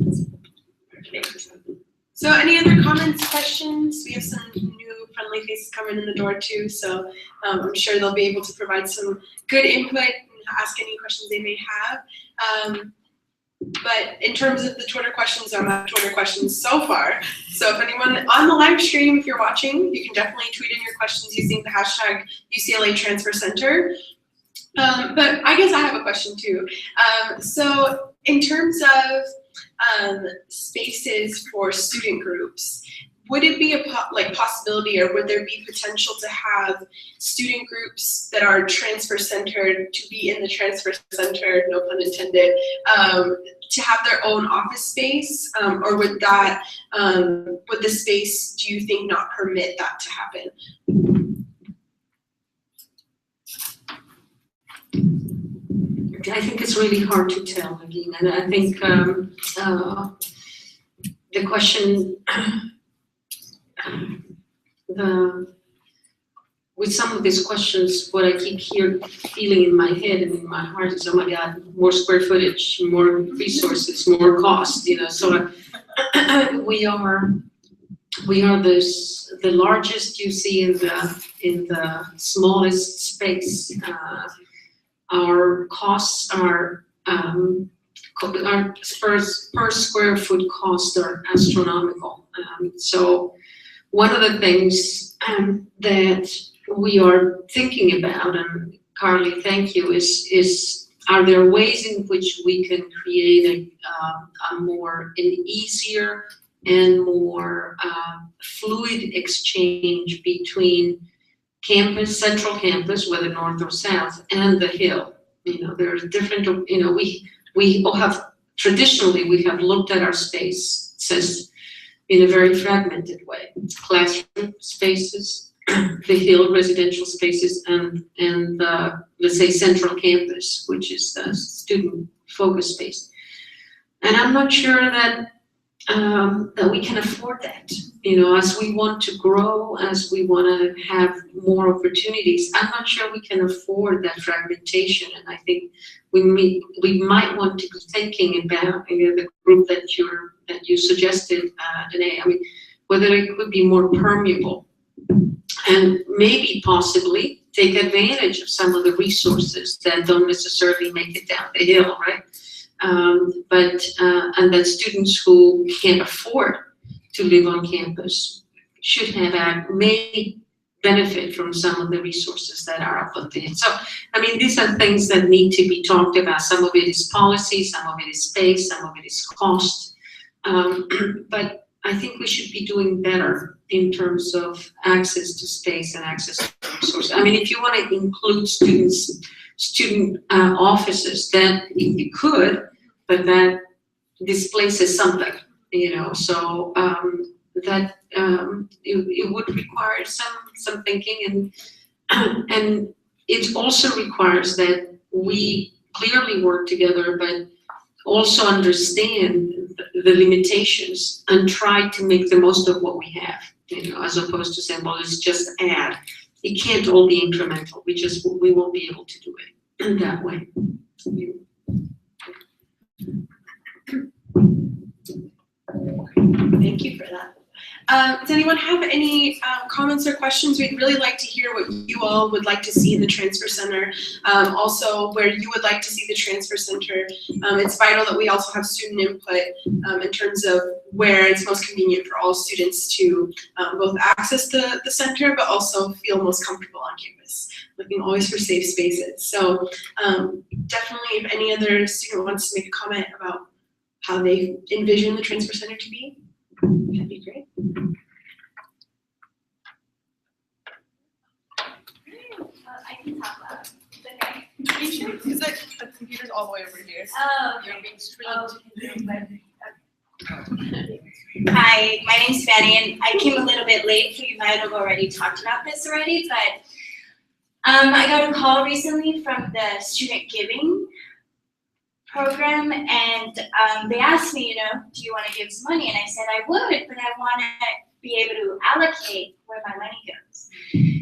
So any other comments, questions? We have some new friendly faces coming in the door too, so I'm sure they'll be able to provide some good input and ask any questions they may have. But in terms of the Twitter questions, I'm at Twitter questions so far. So if anyone on the live stream, if you're watching, you can definitely tweet in your questions using the hashtag UCLA Transfer Center. But I guess I have a question too. So in terms of spaces for student groups, would it be a possibility, or would there be potential to have student groups that are transfer centered to be in the transfer center, no pun intended, to have their own office space, or would that would the space, do you think, not permit that to happen? I think it's really hard to tell, again, and I think the question, with some of these questions, what I keep feeling in my head and in my heart is, oh my God, more square footage, more resources, more cost, you know. So we are the largest you see in the smallest space. Our costs are per square foot costs are astronomical. So one of the things that we are thinking about, and Carly, thank you, is are there ways in which we can create an easier and more fluid exchange between campus, central campus, whether north or south, and the Hill? You know, there's different, you know, we all have, traditionally, we have looked at our spaces in a very fragmented way. Classroom spaces, the Hill residential spaces, and let's say central campus, which is the student focus space. And I'm not sure that we can afford that. You know, as we want to grow, as we want to have more opportunities, I'm not sure we can afford that fragmentation. And I think we might want to be thinking about, you know, the group that you suggested, Danae. I mean, whether it could be more permeable, and maybe possibly take advantage of some of the resources that don't necessarily make it down the hill, right? And that students who can't afford to live on campus should may benefit from some of the resources that are up on the hill. So, I mean, these are things that need to be talked about. Some of it is policy, some of it is space, some of it is cost. But I think we should be doing better in terms of access to space and access to resources. I mean, if you want to include student offices, then you could, but that displaces something, you know. So that it would require some thinking, and it also requires that we clearly work together, but also understand the limitations and try to make the most of what we have, you know, as opposed to saying, well, let's just add. It can't all be incremental. We won't be able to do it that way. Thank you for that. Does anyone have any comments or questions? We'd really like to hear what you all would like to see in the Transfer Center. Also, where you would like to see the Transfer Center. It's vital that we also have student input in terms of where it's most convenient for all students to both access the center, but also feel most comfortable on campus. Looking always for safe spaces. So definitely, if any other student wants to make a comment about how they envision the Transfer Center to be, that'd be great. Are you sure? Because like the computer's all the way over here. Oh, You're being streamed. Hi, my name's Fanny, and I came a little bit late, so you might have already talked about this already, but I got a call recently from the student giving program, and they asked me, do you want to give some money? And I said I would, but I want to be able to allocate where my money goes.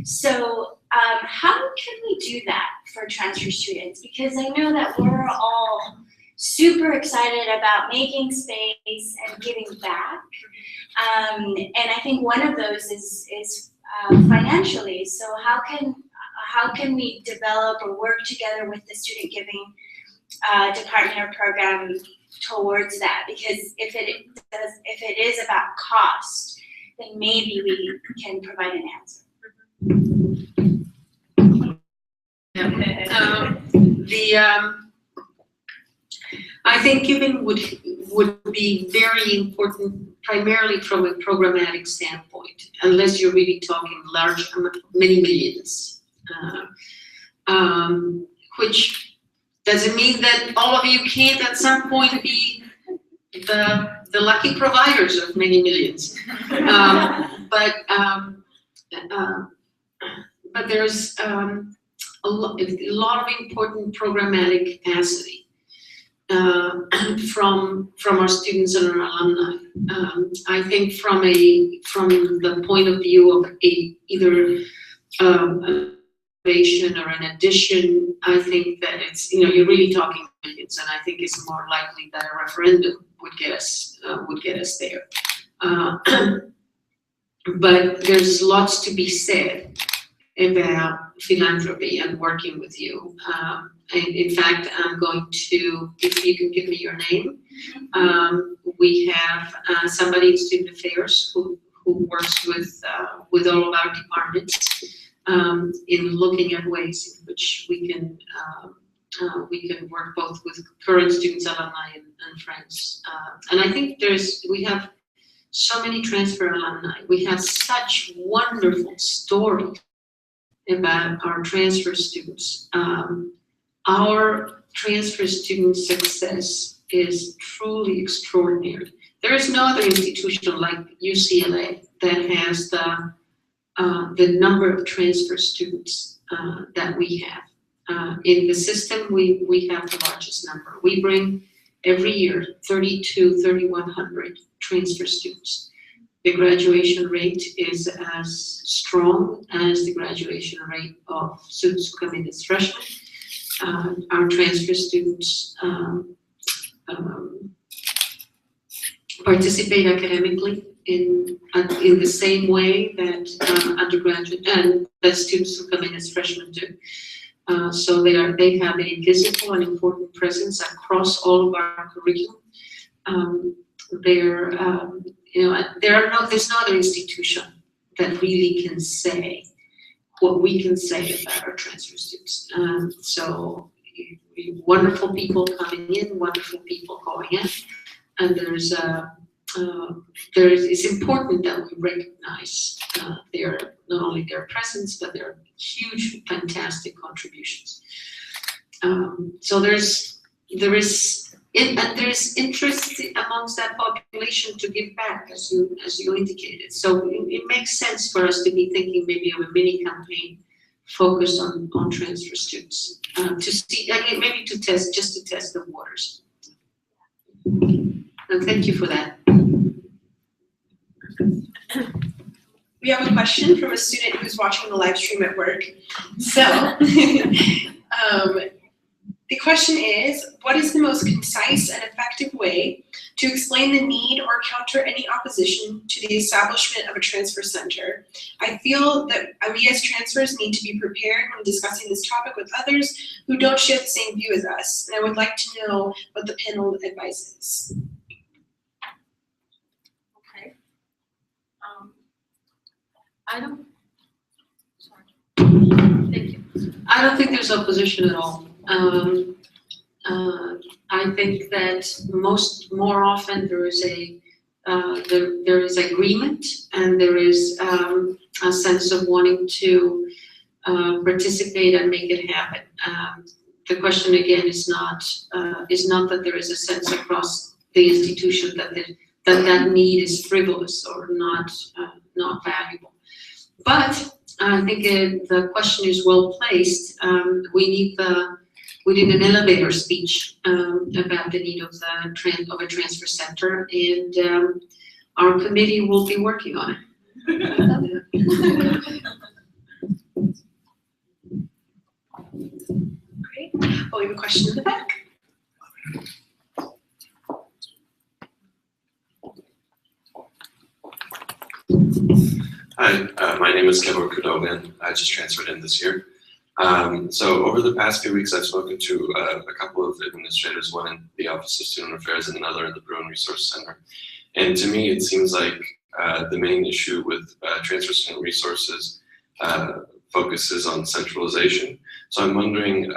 So how can we do that for transfer students? Because I know that we're all super excited about making space and giving back. And I think one of those is financially. So how can we develop or work together with the student giving department or program towards that? Because if it is about cost, then maybe we can provide an answer. I think giving would be very important, primarily from a programmatic standpoint, unless you're really talking large, many millions. Which doesn't mean that all of you can't at some point be the lucky providers of many millions. But there's a lot of important programmatic capacity from our students and our alumni. I think from the point of view of either innovation or an addition, I think that it's, you're really talking millions, and I think it's more likely that a referendum would get us there. But there's lots to be said about philanthropy and working with you. And in fact, I'm going to, if you can give me your name, we have somebody in student affairs who works with all of our departments in looking at ways in which we can work both with current students, alumni, and friends. And I think we have so many transfer alumni. We have such wonderful stories about our transfer students. Our transfer student success is truly extraordinary. There is no other institution like UCLA that has the number of transfer students that we have. In the system, we have the largest number. We bring every year 3,100 transfer students. The graduation rate is as strong as the graduation rate of students who come in as freshmen. Our transfer students participate academically in the same way that undergraduate and that students who come in as freshmen do. So they have a visible and important presence across all of our curriculum. There's no other institution that really can say what we can say about our transfer students. So wonderful people coming in, wonderful people going in, and it's important that we recognize not only their presence, but their huge, fantastic contributions. So there's interest amongst that population to give back, as you indicated. So it makes sense for us to be thinking maybe of a mini campaign focused on transfer students to see, maybe to test the waters. And thank you for that. We have a question from a student who's watching the live stream at work. So, the question is, what is the most concise and effective way to explain the need or counter any opposition to the establishment of a transfer center? I feel that we as transfers need to be prepared when discussing this topic with others who don't share the same view as us, and I would like to know what the panel advises. Okay. Thank you. I don't think there's opposition at all. I think that more often there is agreement, and there is a sense of wanting to participate and make it happen. the question again is not that there is a sense across the institution that need is frivolous or not valuable. But I think the question is well placed. We need an elevator speech about the need of a transfer center, and our committee will be working on it. Great. Oh, we have a question in the back. Hi, my name is Kevin Kudogan. I just transferred in this year. So over the past few weeks, I've spoken to a couple of administrators, one in the Office of Student Affairs and another at the Bruin Resource Center. And to me, it seems like the main issue with transfer student resources focuses on centralization. So I'm wondering,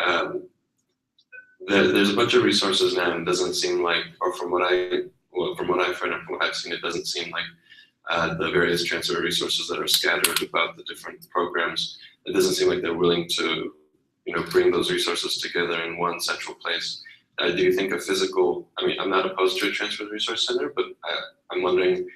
there's a bunch of resources now, and it doesn't seem like, or from what I've heard and from what I've seen, it doesn't seem like the various transfer resources that are scattered about the different programs, it doesn't seem like they're willing to, bring those resources together in one central place. Do you think a physical, I'm not opposed to a transfer resource center, but I'm wondering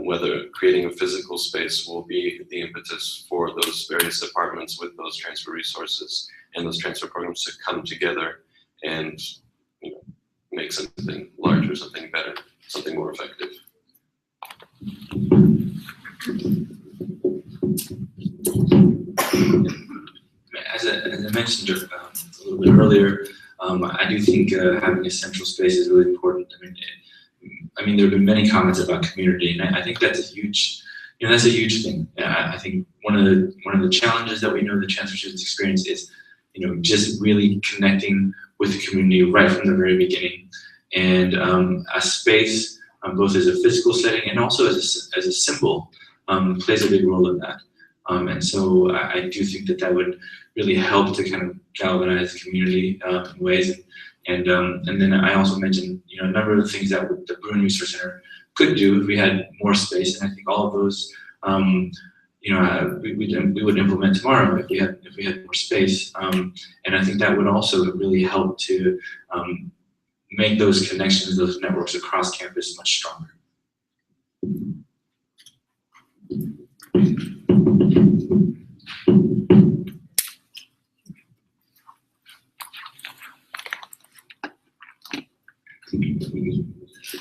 whether creating a physical space will be the impetus for those various departments with those transfer resources and those transfer programs to come together and make something larger, something better, something more effective. As I mentioned a little bit earlier, I do think having a central space is really important. I mean, there have been many comments about community, and I think that's a huge, that's a huge thing. I think one of the challenges that we know the transfer students experience is, just really connecting with the community right from the very beginning, and a space, both as a physical setting and also as a symbol, plays a big role in that. And so I do think that would really help to kind of galvanize the community in ways. And then I also mentioned, a number of the things that the Bruin Resource Center could do if we had more space. And I think all of those, we would implement tomorrow if we had more space. And I think that would also really help to make those connections, those networks across campus much stronger.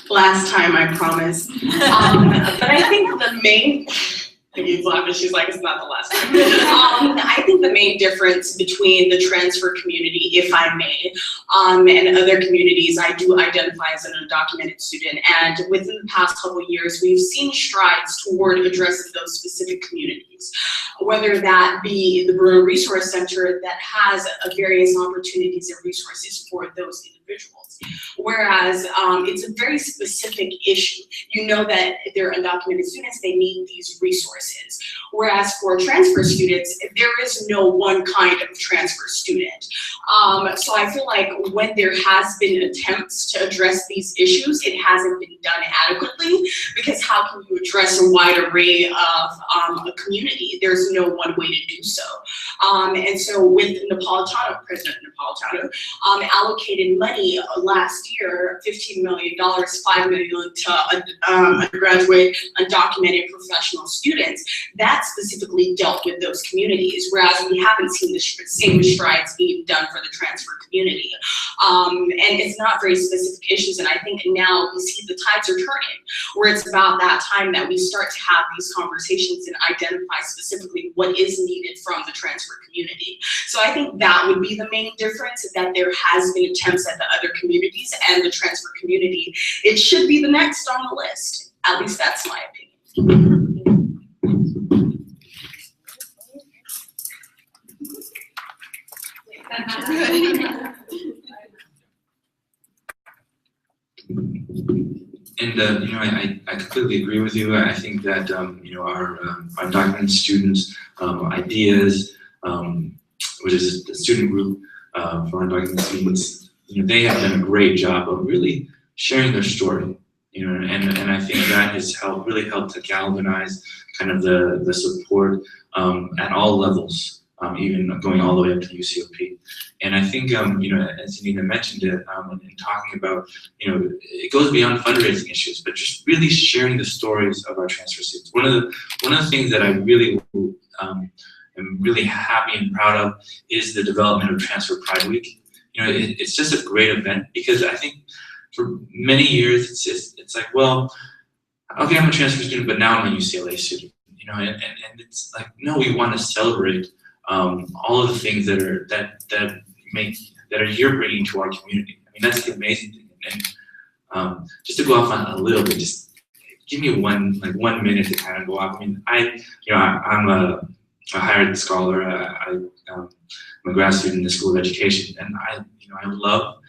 Last time, I promise. But I think the main, He's laughing, she's like, it's not the last time. I think the main difference between the transfer community, if I may, and other communities, I do identify as an undocumented student, and within the past couple of years, we've seen strides toward addressing those specific communities, whether that be the Bruin Resource Center that has various opportunities and resources for those individuals. Whereas it's a very specific issue. You know that they're undocumented students, they need these resources. Whereas for transfer students, there is no one kind of transfer student. So I feel like when there has been attempts to address these issues, it hasn't been done adequately, because how can you address a wide array of a community? There's no one way to do so. And so with Napolitano, President Napolitano, allocated money last year, $15 million, $5 million to undergraduate undocumented professional students. That specifically dealt with those communities, whereas we haven't seen the same strides being done for the transfer community. And it's not very specific issues, and I think now we see the tides are turning, where it's about that time that we start to have these conversations and identify specifically what is needed from the transfer community. So I think that would be the main difference, that there has been attempts at the other communities and the transfer community. It should be the next on the list. At least that's my opinion. And I completely agree with you. I think that our undocumented students' ideas, which is the student group for undocumented students, they have done a great job of really sharing their story. And I think that has really helped to galvanize kind of the support at all levels even going all the way up to UCOP. And I think, as Anita mentioned it, in talking about, it goes beyond fundraising issues, but just really sharing the stories of our transfer students. One of the things that I really am really happy and proud of is the development of Transfer Pride Week. It's just a great event because I think for many years it's like, well, okay, I'm a transfer student, but now I'm a UCLA student. And it's like, no, we want to celebrate all of the things that are you're bringing to our community. I mean, that's the amazing thing. And just to go off on a little bit, just give me 1 minute to kind of go off. I mean, I'm a higher ed scholar. I'm a grad student in the School of Education, and I love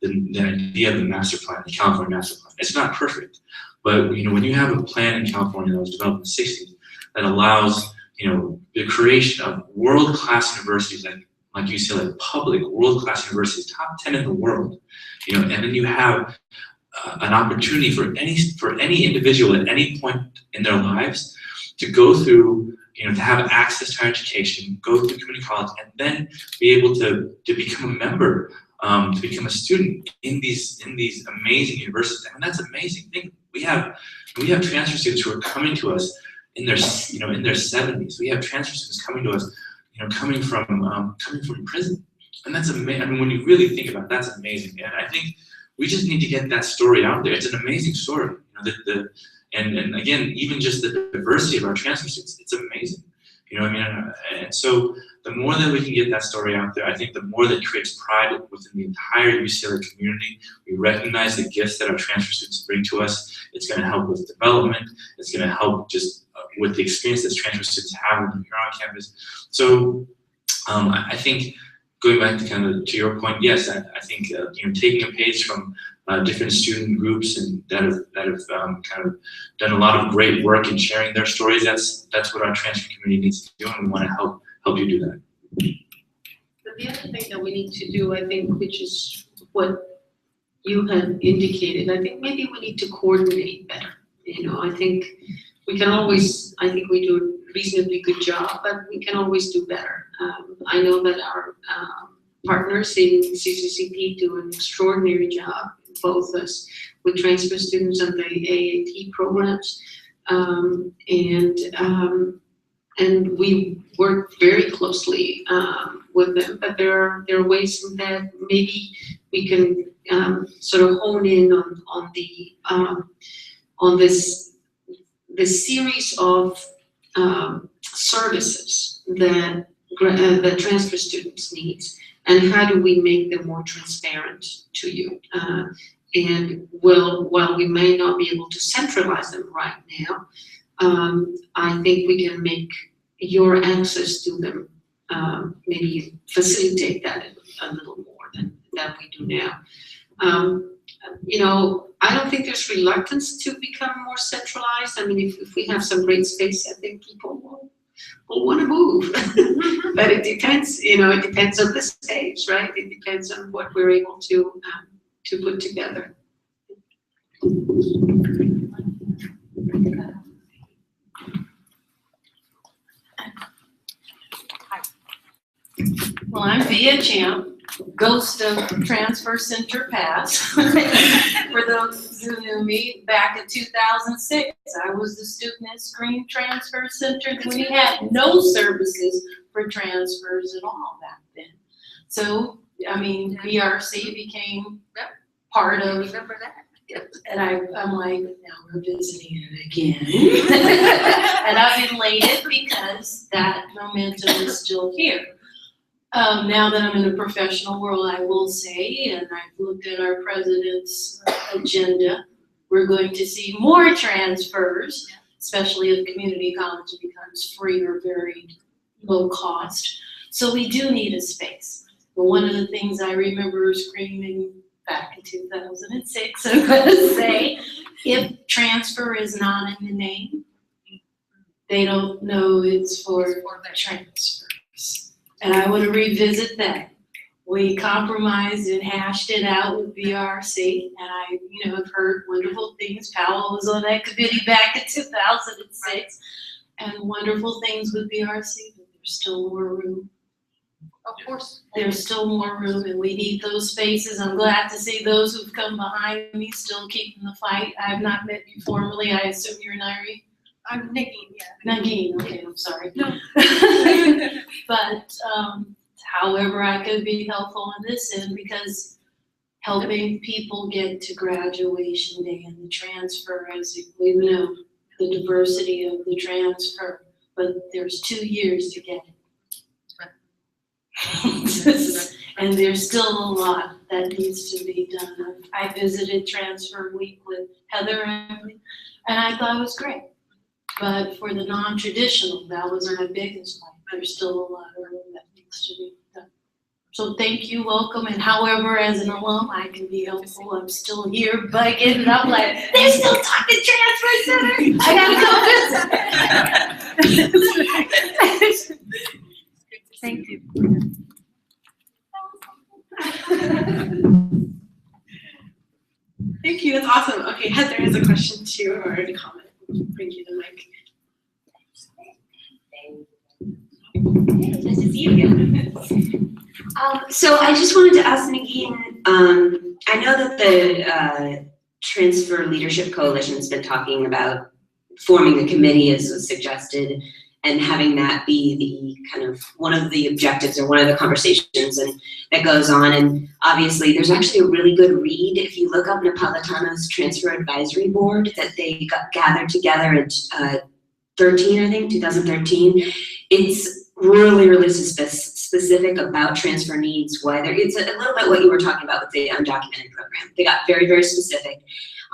the idea of the master plan, the California master plan. It's not perfect, but when you have a plan in California that was developed in the 60s that allows the creation of world-class universities like UCLA, public world-class universities, top 10 in the world, and then you have an opportunity for any individual at any point in their lives to go through, to have access to higher education, go through community college, and then be able to become a member, to become a student in these amazing universities. I mean, that's an amazing thing. We have transfer students who are coming to us in their 70s. We have transfer students coming to us, coming from prison, and that's amazing. I mean, when you really think about it, that's amazing. And I think we just need to get that story out there. It's an amazing story. And again, even just the diversity of our transfer students, it's amazing. And so the more that we can get that story out there, I think the more that creates pride within the entire UCLA community. We recognize the gifts that our transfer students bring to us. It's going to help with development. It's going to help just with the experience that transfer students have when they're on campus. So I think going back to your point, yes, I think taking a page from different student groups and that have kind of done a lot of great work in sharing their stories. That's what our transfer community needs to do, and we want to help you do that. But the other thing that we need to do, I think, which is what you had indicated, I think maybe we need to coordinate better. I think we can always, I think we do a reasonably good job, but we can always do better. I know that our partners in CCCP do an extraordinary job, both us with transfer students and the AAP programs, and we work very closely with them. But there are ways that maybe we can sort of hone in on this series of services that transfer students need, and how do we make them more transparent to you? And while we may not be able to centralize them right now, I think we can make your access to them, maybe facilitate that a little more than we do now. I don't think there's reluctance to become more centralized. I mean, if we have some great space, I think people will want to move. But it depends, it depends on the stage, right? It depends on what we're able to put together. Well, I'm Via Champ, ghost of Transfer Center Past. For those who knew me, back in 2006, I was the student at Screen Transfer Center. We had no services for transfers at all back then. So, I mean, BRC became part of. Remember that? And I'm like, now we're visiting it again. And I'm elated because that momentum is still here. Now that I'm in the professional world, I will say, and I've looked at our president's agenda, we're going to see more transfers, especially if community college becomes free or very low cost. So we do need a space. But one of the things I remember screaming back in 2006, I'm going to say, if transfer is not in the name, they don't know it's for transfers. And I want to revisit that. We compromised and hashed it out with BRC, and I, have heard wonderful things. Powell was on that committee back in 2006, and wonderful things with BRC, but there's still more room Of course. There's still more room and we need those spaces. I'm glad to see those who've come behind me still keeping the fight. I have not met you formally. I assume you're Nairi? I'm Nagin, yeah. Nagin, okay, I'm sorry. No. But however I could be helpful on this end, because helping people get to graduation day and the transfer, as we know, the diversity of the transfer, but there's 2 years to get it. And there's still a lot that needs to be done. I visited Transfer Week with Heather and I thought it was great. But for the non-traditional, that was my biggest point. There's still a lot of room that needs to be done. So thank you, welcome, and however, as an alum, I can be helpful. I'm still here bugging, and I'm like, they're still talking Transfer Center. I gotta go visit. Thank you. Thank you, that's awesome. Okay, Heather has a question too, or a comment. Bring you the mic. Nice to see you again. So I just wanted to ask Nagin, I know that the Transfer Leadership Coalition's been talking about forming a committee as was suggested, and having that be the kind of one of the objectives or one of the conversations and that goes on. And obviously there's actually a really good read if you look up Napolitano's Transfer Advisory Board that they gathered together in 2013. It's really, really specific about transfer needs, whether it's a little bit what you were talking about with the undocumented program. They got very, very specific.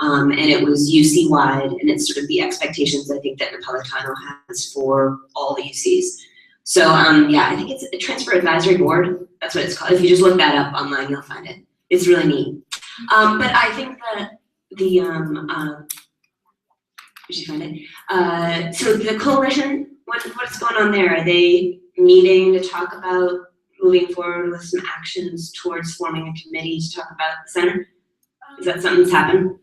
And it was UC wide, and it's sort of the expectations I think that Napolitano has for all the UCs. So yeah, I think it's a Transfer Advisory Board. That's what it's called. If you just look that up online, you'll find it. It's really neat. But I think that the did you find it? So the coalition, what's going on there? Are they meeting to talk about moving forward with some actions towards forming a committee to talk about the center? Is that something that's happened?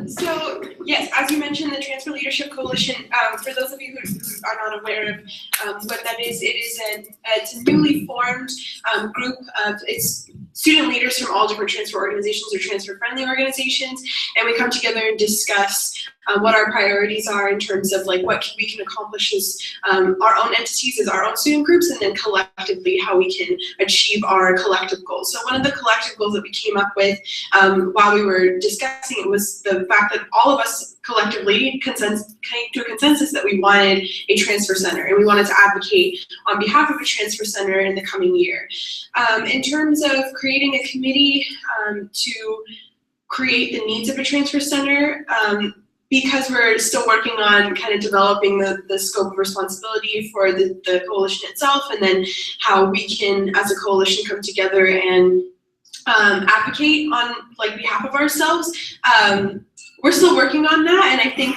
So yes, as you mentioned, the Transfer Leadership Coalition, for those of you who are not aware of what that is, it's a newly formed group of student leaders from all different transfer organizations or transfer-friendly organizations, and we come together and discuss what our priorities are in terms of like what we can accomplish as our own entities, as our own student groups, and then collectively how we can achieve our collective goals. So one of the collective goals that we came up with while we were discussing it was the fact that all of us collectively came to a consensus that we wanted a transfer center, and we wanted to advocate on behalf of a transfer center in the coming year. In terms of creating a committee to create the needs of a transfer center, because we're still working on kind of developing the scope of responsibility for the coalition itself, and then how we can, as a coalition, come together and advocate on behalf of ourselves. We're still working on that, and I think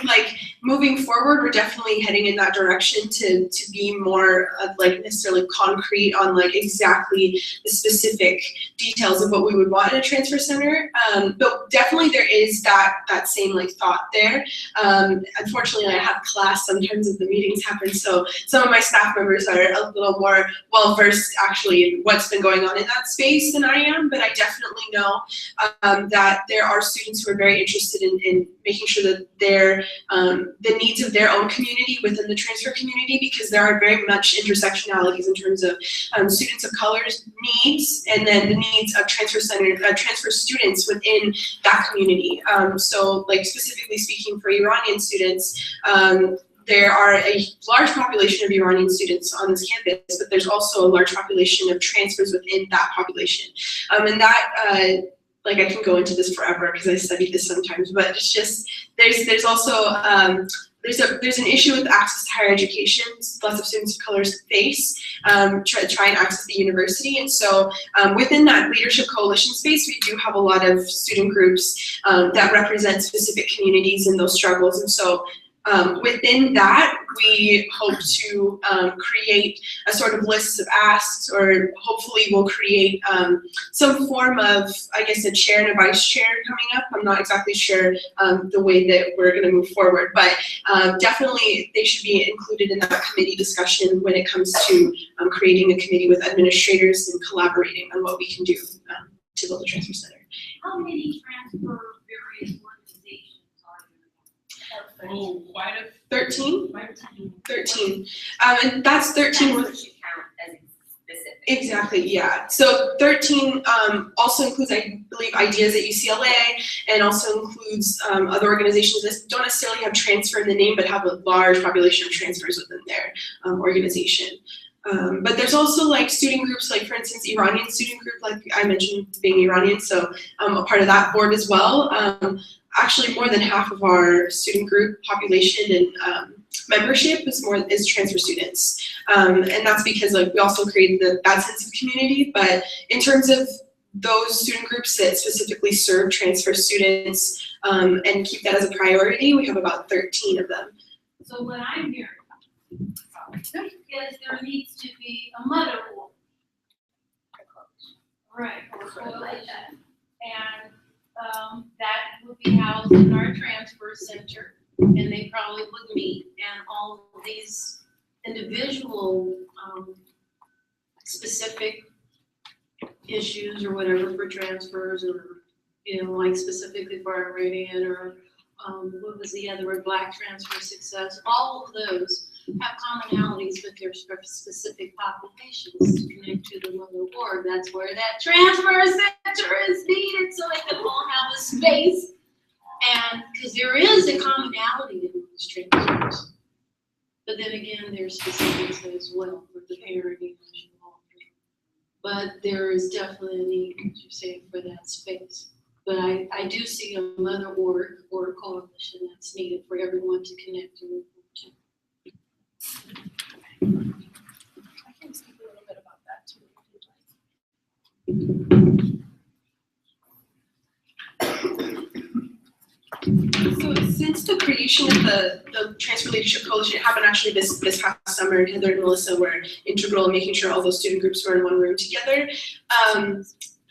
moving forward, we're definitely heading in that direction to be more necessarily concrete on exactly the specific details of what we would want in a transfer center. But definitely there is that same thought there. Unfortunately, I have class sometimes as the meetings happen, so some of my staff members are a little more well versed actually in what's been going on in that space than I am. But I definitely know that there are students who are very interested in making sure that they're the needs of their own community within the transfer community, because there are very much intersectionalities in terms of students of color's needs and then the needs of transfer students within that community. So specifically speaking for Iranian students, there are a large population of Iranian students on this campus, but there's also a large population of transfers within that population. And that I can go into this forever because I studied this sometimes, but it's just there's also there's an issue with access to higher education. Lots of students of color face try and access the university, and so within that leadership coalition space, we do have a lot of student groups that represent specific communities in those struggles, and so Within that, we hope to create a sort of list of asks, or hopefully we'll create some form of, I guess, a chair and a vice chair coming up. I'm not exactly sure the way that we're going to move forward, but definitely they should be included in that committee discussion when it comes to creating a committee with administrators and collaborating on what we can do to build a transfer center. How many transfer various organizations are there? Oh, quite a 13? 13. And that's 13 with. Should count as specific. Exactly, yeah. So 13 also includes, I believe, Ideas at UCLA, and also includes other organizations that don't necessarily have transfer in the name, but have a large population of transfers within their organization. But there's also like student groups, like for instance, Iranian student group, like I mentioned being Iranian, so a part of that board as well. Actually, more than half of our student group population and membership is transfer students, and that's because like we also created that sense of community. But in terms of those student groups that specifically serve transfer students and keep that as a priority, we have about 13 of them. So what I'm hearing is there needs to be a mother board. Right, or coalition. And that would be housed in our transfer center, and they probably would meet, and all of these individual specific issues or whatever for transfers, or like specifically for Iranian, or what was the other word, Black transfer success, all of those have commonalities with their specific populations to connect to the mother board. That's where that transfer center is needed, so they can all have a space. And because there is a commonality in those transfers. But then again, there's specifics as well with the parenting. But there is definitely a need, as you're saying, for that space. But I do see a mother board or a coalition that's needed for everyone to connect and move to. I can speak a little bit about that too, if you'd like. So since the creation of the Transfer Leadership Coalition, it happened actually this past summer, Heather and Melissa were integral in making sure all those student groups were in one room together.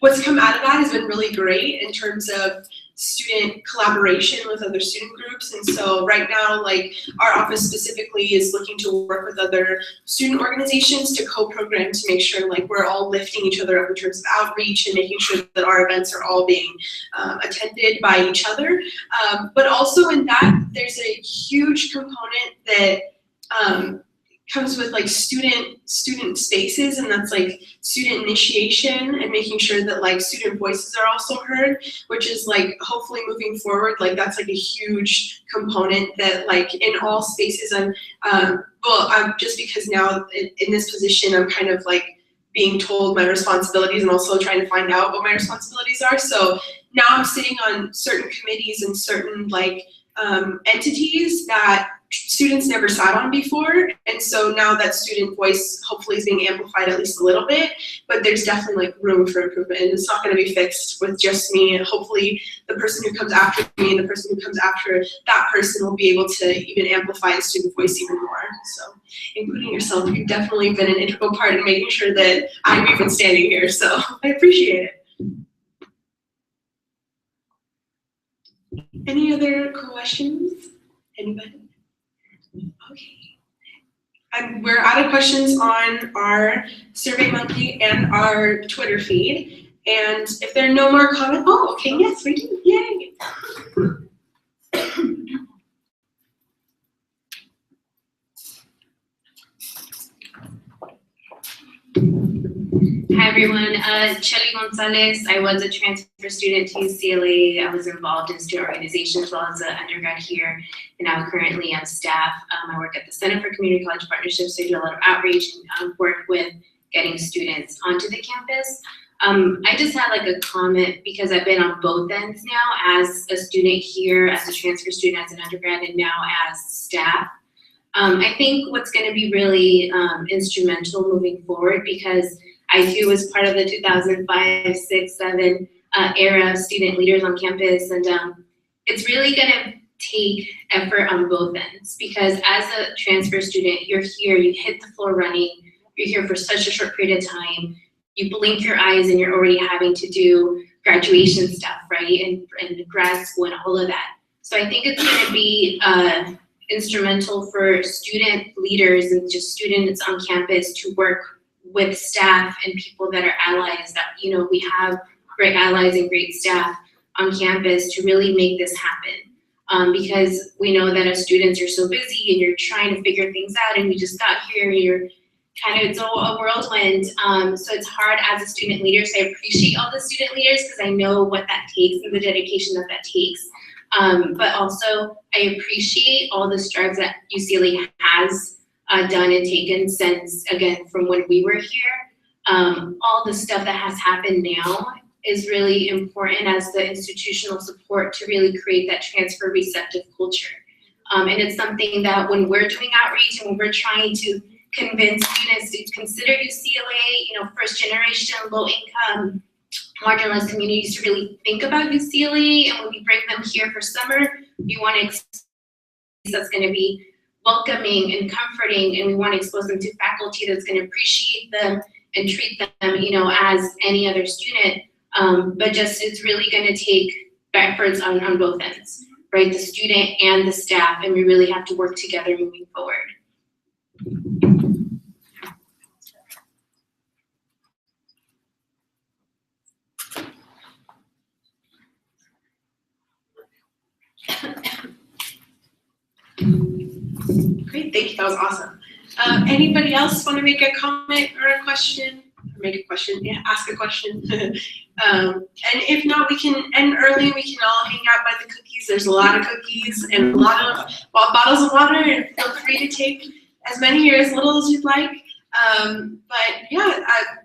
What's come out of that has been really great in terms of student collaboration with other student groups. And so right now, like our office specifically is looking to work with other student organizations to co-program to make sure like we're all lifting each other up in terms of outreach and making sure that our events are all being attended by each other. But also in that, there's a huge component that comes with like student spaces, and that's like student initiation and making sure that like student voices are also heard, which is like hopefully moving forward, like that's like a huge component that like in all spaces I'm just because now in this position I'm kind of like being told my responsibilities and also trying to find out what my responsibilities are. So now I'm sitting on certain committees and certain like entities that students never sat on before, and so now that student voice hopefully is being amplified at least a little bit, but there's definitely like room for improvement, and it's not going to be fixed with just me. And hopefully the person who comes after me and the person who comes after that person will be able to even amplify the student voice even more. So including yourself, you've definitely been an integral part in making sure that I'm even standing here, so I appreciate it. Any other questions? Anybody? Okay. We're out of questions on our Survey Monkey and our Twitter feed. And if there are no more comments, oh, okay, yes, we do. Yay. Hi everyone, Chelly Gonzalez. I was a transfer student to UCLA. I was involved in student organization as well as an undergrad here, and now currently I'm staff. I work at the Center for Community College Partnerships, so I do a lot of outreach and work with getting students onto the campus. I just had like a comment because I've been on both ends now as a student here, as a transfer student, as an undergrad, and now as staff. I think what's going to be really instrumental moving forward, because I too was part of the 2005, 6, 7 era of student leaders on campus, and it's really going to take effort on both ends, because as a transfer student, you're here, you hit the floor running, you're here for such a short period of time, you blink your eyes and you're already having to do graduation stuff, right, and grad school and all of that. So I think it's gonna be instrumental for student leaders and just students on campus to work with staff and people that are allies, that, you know, we have great allies and great staff on campus to really make this happen. Because we know that as students you're so busy and you're trying to figure things out, and you just got here and you're kind of, it's all a whirlwind. So it's hard as a student leader, so I appreciate all the student leaders because I know what that takes and the dedication that that takes. But also I appreciate all the strides that UCLA has done and taken since, again, from when we were here. All the stuff that has happened now is really important as the institutional support to really create that transfer receptive culture. And it's something that when we're doing outreach and when we're trying to convince students to consider UCLA, you know, first generation, low income, marginalized communities to really think about UCLA, and when we bring them here for summer, we want to expose that's going to be welcoming and comforting, and we want to expose them to faculty that's going to appreciate them and treat them, you know, as any other student. But just it's really going to take efforts on both ends, right? The student and the staff, and we really have to work together moving forward. Great, thank you, that was awesome. Anybody else want to make a comment or a question? Or make a question, yeah, ask a question. And if not, we can end early, we can all hang out by the cookies. There's a lot of cookies and a lot of bottles of water, and feel free to take as many or as little as you'd like. But yeah,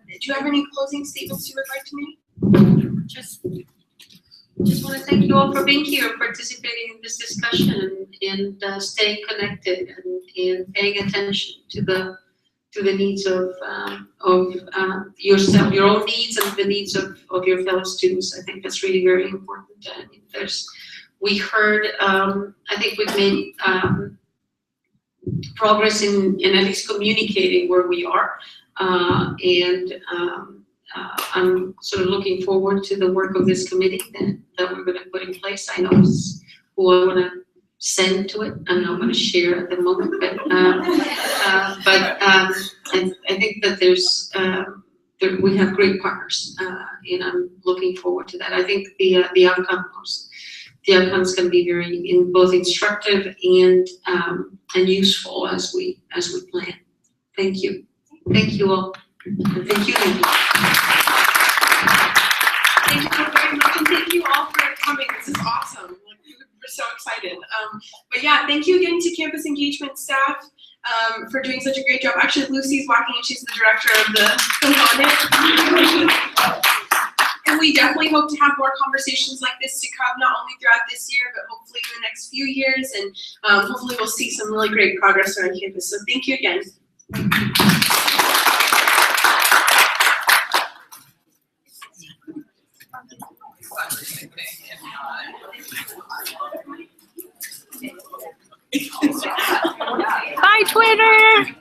do you have any closing statements you would like to make? Just want to thank you all for being here, participating in this discussion, and staying connected and paying attention to the needs of yourself, your own needs, and the needs of your fellow students. I think that's really very important. We heard, I think we've made progress in at least communicating where we are, and I'm sort of looking forward to the work of this committee that we're going to put in place. I know who I want to send to it. I'm not going to share at the moment, but I think that we have great partners, and I'm looking forward to that. I think the outcomes can be very both instructive and useful as we plan. Thank you all. And thank you, Lindy. Thank you very much, and thank you all for coming. This is awesome. Like, we're so excited. But yeah, thank you again to campus engagement staff for doing such a great job. Actually, Lucy's walking and she's the director of the component. And we definitely hope to have more conversations like this to come, not only throughout this year, but hopefully in the next few years. And hopefully we'll see some really great progress around campus. So thank you again. Bye, Twitter!